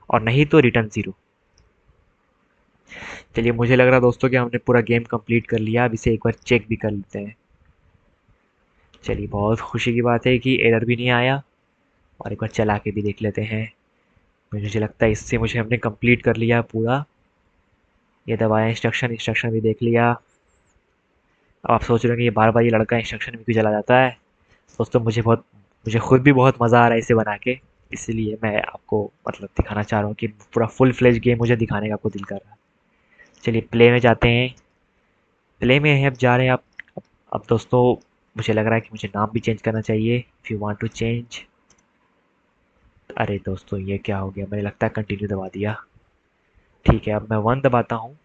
और नहीं तो रिटर्न जीरो। चलिए मुझे लग रहा है दोस्तों कि हमने पूरा गेम कंप्लीट कर लिया, अब इसे एक बार चेक भी कर लेते हैं। चलिए बहुत खुशी की बात है कि एरर भी नहीं आया, और एक बार चला के भी देख लेते हैं। मुझे लगता है इससे मुझे हमने कंप्लीट कर लिया पूरा। ये दबाया इंस्ट्रक्शन, इंस्ट्रक्शन भी देख लिया। अब आप सोच रहे होंगे ये बार बार ये लड़का इंस्ट्रक्शन में क्यों चला जाता है। दोस्तों मुझे खुद भी बहुत मज़ा आ रहा है इसे बना के, इसलिए मैं आपको मतलब दिखाना चाह रहा हूँ कि पूरा फुल फ्लेज गेम मुझे दिखाने का आपको दिल कर रहा है। चलिए प्ले में जाते हैं, प्ले में अब जा रहे हैं आप। अब दोस्तों मुझे लग रहा है कि मुझे नाम भी चेंज करना चाहिए, if you want to change. अरे दोस्तों ये क्या हो गया, मुझे लगता है कंटिन्यू दबा दिया। ठीक है अब मैं 1 दबाता हूँ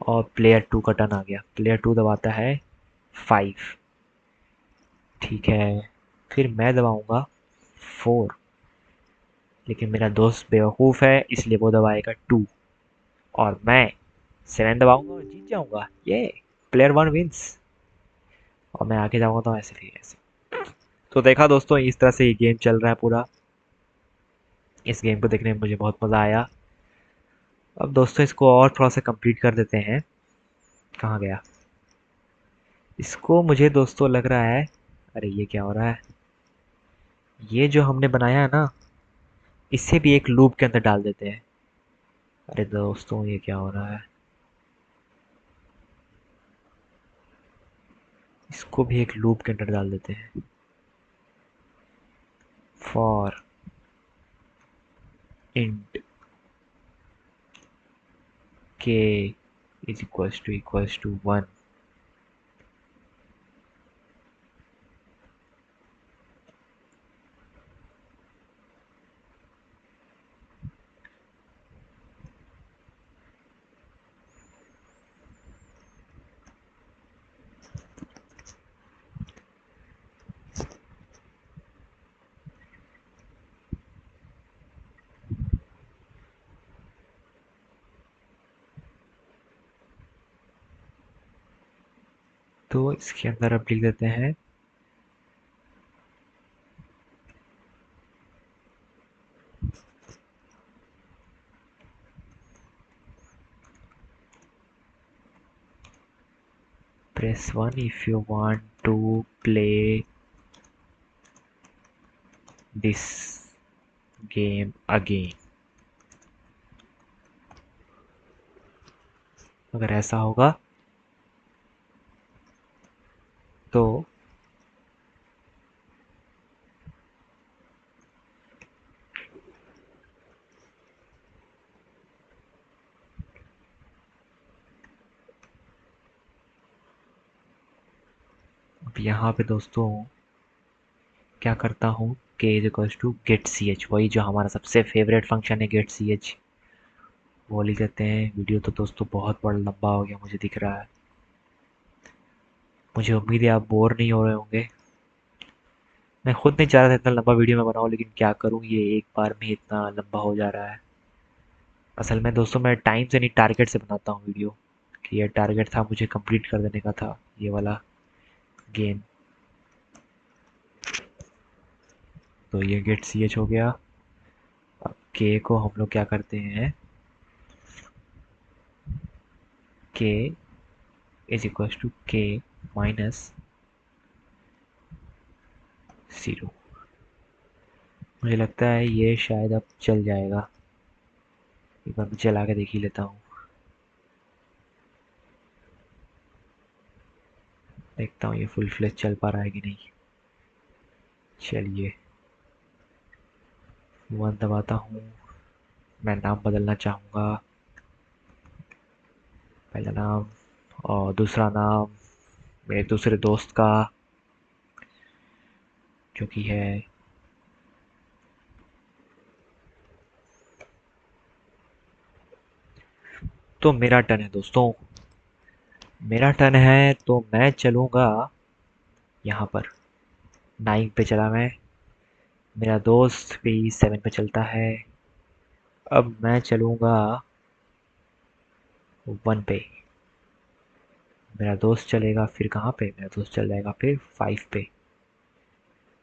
और प्लेयर 2 का टर्न आ गया, प्लेयर 2 दबाता है 5, ठीक है। फिर मैं दबाऊंगा 4, लेकिन मेरा दोस्त बेवकूफ़ है इसलिए वो दबाएगा 2, और मैं 7 दबाऊंगा और जीत जाऊंगा, ये प्लेयर 1 विंस। और मैं आगे जाऊंगा तो ऐसे फिर ऐसे। तो देखा दोस्तों इस तरह से ये गेम चल रहा है पूरा। इस गेम को देखने में मुझे बहुत मज़ा आया। अब दोस्तों इसको और थोड़ा सा कंप्लीट कर देते हैं। कहाँ गया, इसको मुझे दोस्तों लग रहा है, अरे ये क्या हो रहा है, ये जो हमने बनाया है ना, इसे भी एक लूप के अंदर डाल देते हैं। अरे दोस्तों ये क्या हो रहा है, इसको भी एक लूप के अंदर डाल देते हैं। फॉर इंट के इज इक्वल्स टू 1। तो इसके अंदर अब लिख देते हैं press 1 if you want to play this game again। अगर ऐसा होगा तो अब यहाँ पे दोस्तों क्या करता हूँ, k is equals to get C H, वही जो हमारा सबसे फेवरेट फंक्शन है गेट सी एच, वो लिख देते हैं। वीडियो तो दोस्तों बहुत बड़ा लंबा हो गया मुझे दिख रहा है, मुझे उम्मीद है आप बोर नहीं हो रहे होंगे। मैं खुद नहीं चाह रहा था इतना लंबा वीडियो मैं बनाऊँ, लेकिन क्या करूँ, ये एक बार में इतना लंबा हो जा रहा है। असल में दोस्तों मैं टाइम से नहीं टारगेट से बनाता हूँ वीडियो, कि ये टारगेट था मुझे कंप्लीट कर देने का था ये वाला गेम। तो ये गेट सी एच हो गया। अब के को हम लोग क्या करते हैं, के इज इक्वल टू के माइनस 0। मुझे लगता है ये शायद अब चल जाएगा, एक बार मैं चला के देख ही लेता हूँ, देखता हूँ ये फुल फ्लेज चल पा रहा है कि नहीं। चलिए 1 दबाता हूँ। मैं नाम बदलना चाहूँगा, पहला नाम और दूसरा नाम मेरे दूसरे दोस्त का, जो कि है तो मेरा टर्न है दोस्तों, मेरा टर्न है तो मैं चलूँगा यहाँ पर 9 पे चला मैं, मेरा दोस्त भी 7 पे चलता है। अब मैं चलूँगा 1 पे, मेरा दोस्त चलेगा फिर कहाँ पे, मेरा दोस्त चल जाएगा फिर 5 पे,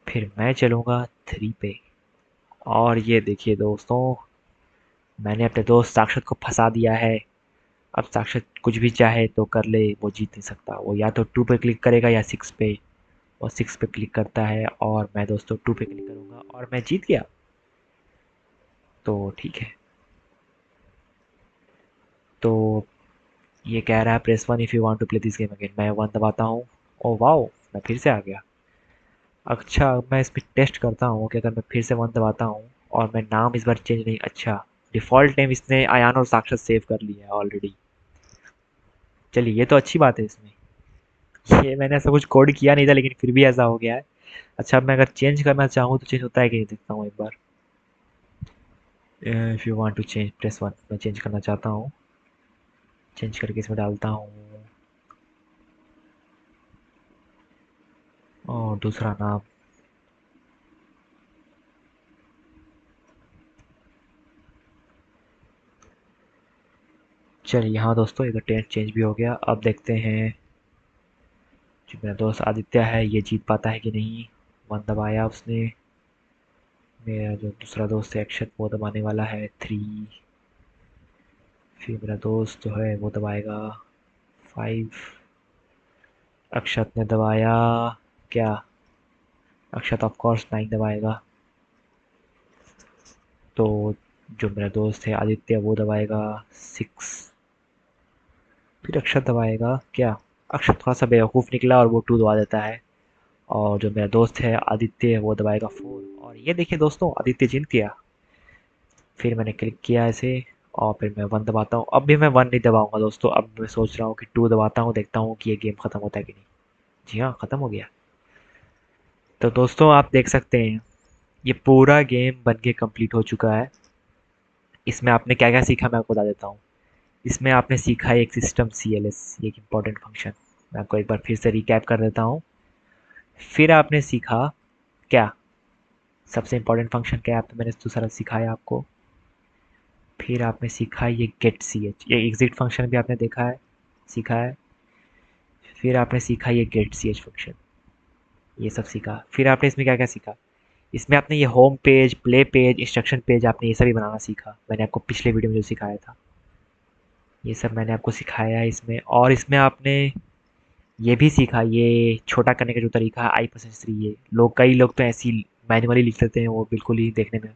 फिर मैं चलूँगा 3 पे। और ये देखिए दोस्तों, मैंने अपने दोस्त साक्षात को फंसा दिया है। अब साक्षात कुछ भी चाहे तो कर ले, वो जीत नहीं सकता, वो या तो 2 पे क्लिक करेगा या 6 पे, और 6 पे क्लिक करता है और मैं दोस्तों 2 पे क्लिक करूँगा और मैं जीत गया। तो ठीक है, तो ये कह रहा है press 1 if you want to play this game again. मैं 1 दबाता हूँ। ओ वाओ, मैं फिर से आ गया। अच्छा अब मैं इस पे टेस्ट करता हूँ कि अगर मैं फिर से 1 दबाता हूँ और मैं नाम इस बार चेंज नहीं, अच्छा डिफ़ॉल्ट नेम इसने अयान और साक्षात सेव कर लिया है ऑलरेडी। चलिए ये तो अच्छी बात है इसमें, ये मैंने ऐसा कुछ कोड किया नहीं था लेकिन फिर भी ऐसा हो गया है। अच्छा अब मैं अगर चेंज करना चाहूँ तो चेंज होता है कि नहीं, देखता हूँ एक बार। If you want to change press 1, मैं चेंज करना चाहता हूँ, चेंज करके इसमें डालता हूँ और दूसरा नाम। चलिए हाँ दोस्तों, ये तो टेंट चेंज भी हो गया। अब देखते हैं जो मेरा दोस्त आदित्य है ये जीत पाता है कि नहीं। 1 दबाया उसने, मेरा जो दूसरा दोस्त है अक्षत वो दबाने वाला है 3, फिर मेरा दोस्त जो है वो दबाएगा 5, अक्षत ने दबाया क्या? अक्षत ऑफ कोर्स 9 दबाएगा। तो जो मेरा दोस्त है आदित्य वो दबाएगा 6। फिर अक्षत दबाएगा क्या? अक्षत थोड़ा सा बेवकूफ़ निकला और वो 2 दबा देता है। और जो मेरा दोस्त है आदित्य वो दबाएगा 4। और ये देखिए दोस्तों, आदित्य जीत गया। फिर मैंने क्लिक किया ऐसे और फिर मैं 1 दबाता हूँ। अब भी मैं 1 नहीं दबाऊंगा दोस्तों, अब मैं सोच रहा हूँ कि 2 दबाता हूँ, देखता हूँ कि ये गेम ख़त्म होता है कि नहीं। जी हाँ, ख़त्म हो गया। तो दोस्तों आप देख सकते हैं ये पूरा गेम बन के कंप्लीट हो चुका है। इसमें आपने क्या क्या सीखा मैं आपको बता देता हूँ। इसमें आपने सीखा है एक सिस्टम CLS, ये एक इम्पॉर्टेंट फंक्शन। मैं आपको एक बार फिर से रिकैप कर देता हूँ। फिर आपने सीखा क्या? सबसे इम्पोर्टेंट फंक्शन क्या है मैंने दूसरा सिखाया आपको। फिर आपने सीखा ये गेट CH, ये एग्जिट फंक्शन भी आपने देखा है, सीखा है। फिर आपने सीखा ये गेट CH फंक्शन, ये सब सीखा। फिर आपने इसमें क्या क्या सीखा? इसमें आपने ये home page, play page, instruction page, आपने ये सभी बनाना सीखा। मैंने आपको पिछले वीडियो में जो सिखाया था ये सब मैंने आपको सिखाया है इसमें। और इसमें आपने ये भी सीखा, ये छोटा करने का जो तरीका है I+3, ये लोग कई लोग तो ऐसी मैन्युअली लिख लेते हैं वो बिल्कुल ही देखने में।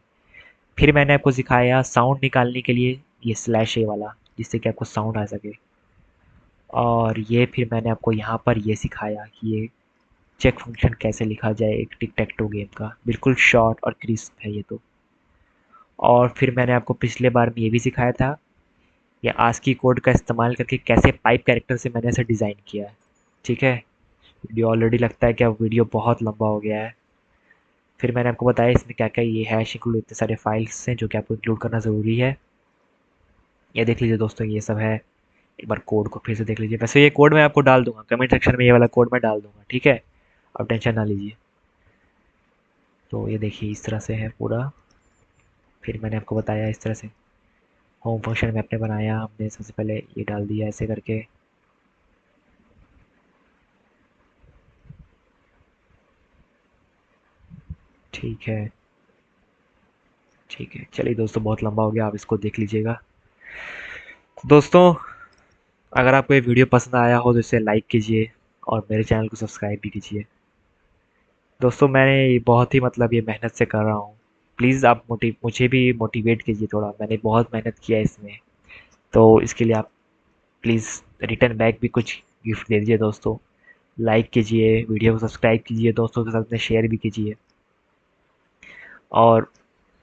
फिर मैंने आपको सिखाया साउंड निकालने के लिए ये /A वाला, जिससे कि आपको साउंड आ सके। और ये फिर मैंने आपको यहाँ पर ये सिखाया कि ये चेक फंक्शन कैसे लिखा जाए एक टिक टैक टू गेम का, बिल्कुल शॉर्ट और क्रिस्प है ये तो। और फिर मैंने आपको पिछले बार में ये भी सिखाया था ये आस्की कोड का इस्तेमाल करके कैसे पाइप कैरेक्टर से मैंने इसे डिज़ाइन किया है। ठीक है, वीडियो ऑलरेडी लगता है कि अब वीडियो बहुत लंबा हो गया है। फिर मैंने आपको बताया इसमें क्या क्या ये हैश इंक्लूड इतने सारे फाइल्स हैं जो कि आपको इंक्लूड करना ज़रूरी है। ये देख लीजिए दोस्तों, ये सब है। एक बार कोड को फिर से देख लीजिए। वैसे ये कोड मैं आपको डाल दूंगा कमेंट सेक्शन में, ये वाला कोड मैं डाल दूंगा, ठीक है? अब टेंशन ना लीजिए। तो ये देखिए इस तरह से है पूरा। फिर मैंने आपको बताया इस तरह से होम फंक्शन में आपने बनाया, हमने सबसे पहले ये डाल दिया ऐसे करके। ठीक है, ठीक है, चलिए दोस्तों बहुत लंबा हो गया, आप इसको देख लीजिएगा। दोस्तों अगर आपको ये वीडियो पसंद आया हो तो इसे लाइक कीजिए और मेरे चैनल को सब्सक्राइब भी कीजिए। दोस्तों मैंने ये बहुत ही मतलब ये मेहनत से कर रहा हूँ। प्लीज़ आप मुझे भी मोटिवेट कीजिए थोड़ा, मैंने बहुत मेहनत किया है इसमें। तो इसके लिए आप प्लीज़ रिटर्न बैक भी कुछ गिफ्ट दे दीजिए दोस्तों। लाइक कीजिए, वीडियो को सब्सक्राइब कीजिए, दोस्तों के साथ में शेयर भी कीजिए। और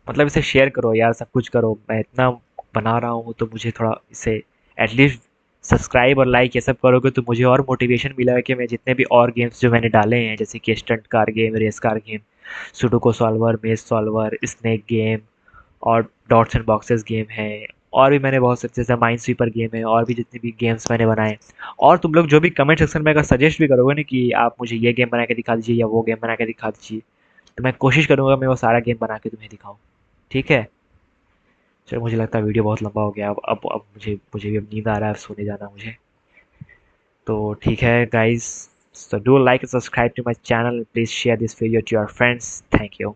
मतलब इसे शेयर करो यार, सब कुछ करो। मैं इतना बना रहा हूँ तो मुझे थोड़ा इसे एटलीस्ट सब्सक्राइब और लाइक ये सब करोगे तो मुझे और मोटिवेशन मिलेगा कि मैं जितने भी और गेम्स जो मैंने डाले हैं जैसे कि stunt car game, race car game, sudoku solver, maze solver, snake game और डॉट्स एंड बॉक्सेस गेम है, और भी मैंने बहुत से जैसे माइंड स्वीपर गेम है, और भी जितने भी गेम्स मैंने बनाए। और तुम लोग जो भी कमेंट सेक्शन में अगर सजेस्ट भी करोगे ना कि आप मुझे ये गेम बना के दिखा दीजिए या वो गेम बना के दिखा दीजिए, तो मैं कोशिश करूँगा मैं वो सारा गेम बना के तुम्हें दिखाऊँ। ठीक है? चलो मुझे लगता है वीडियो बहुत लंबा हो गया, अब मुझे भी अब नींद आ रहा है, अब सोने जाना है मुझे। तो ठीक है guys, so do like and subscribe to my channel and please share this video to your friends. Thank you.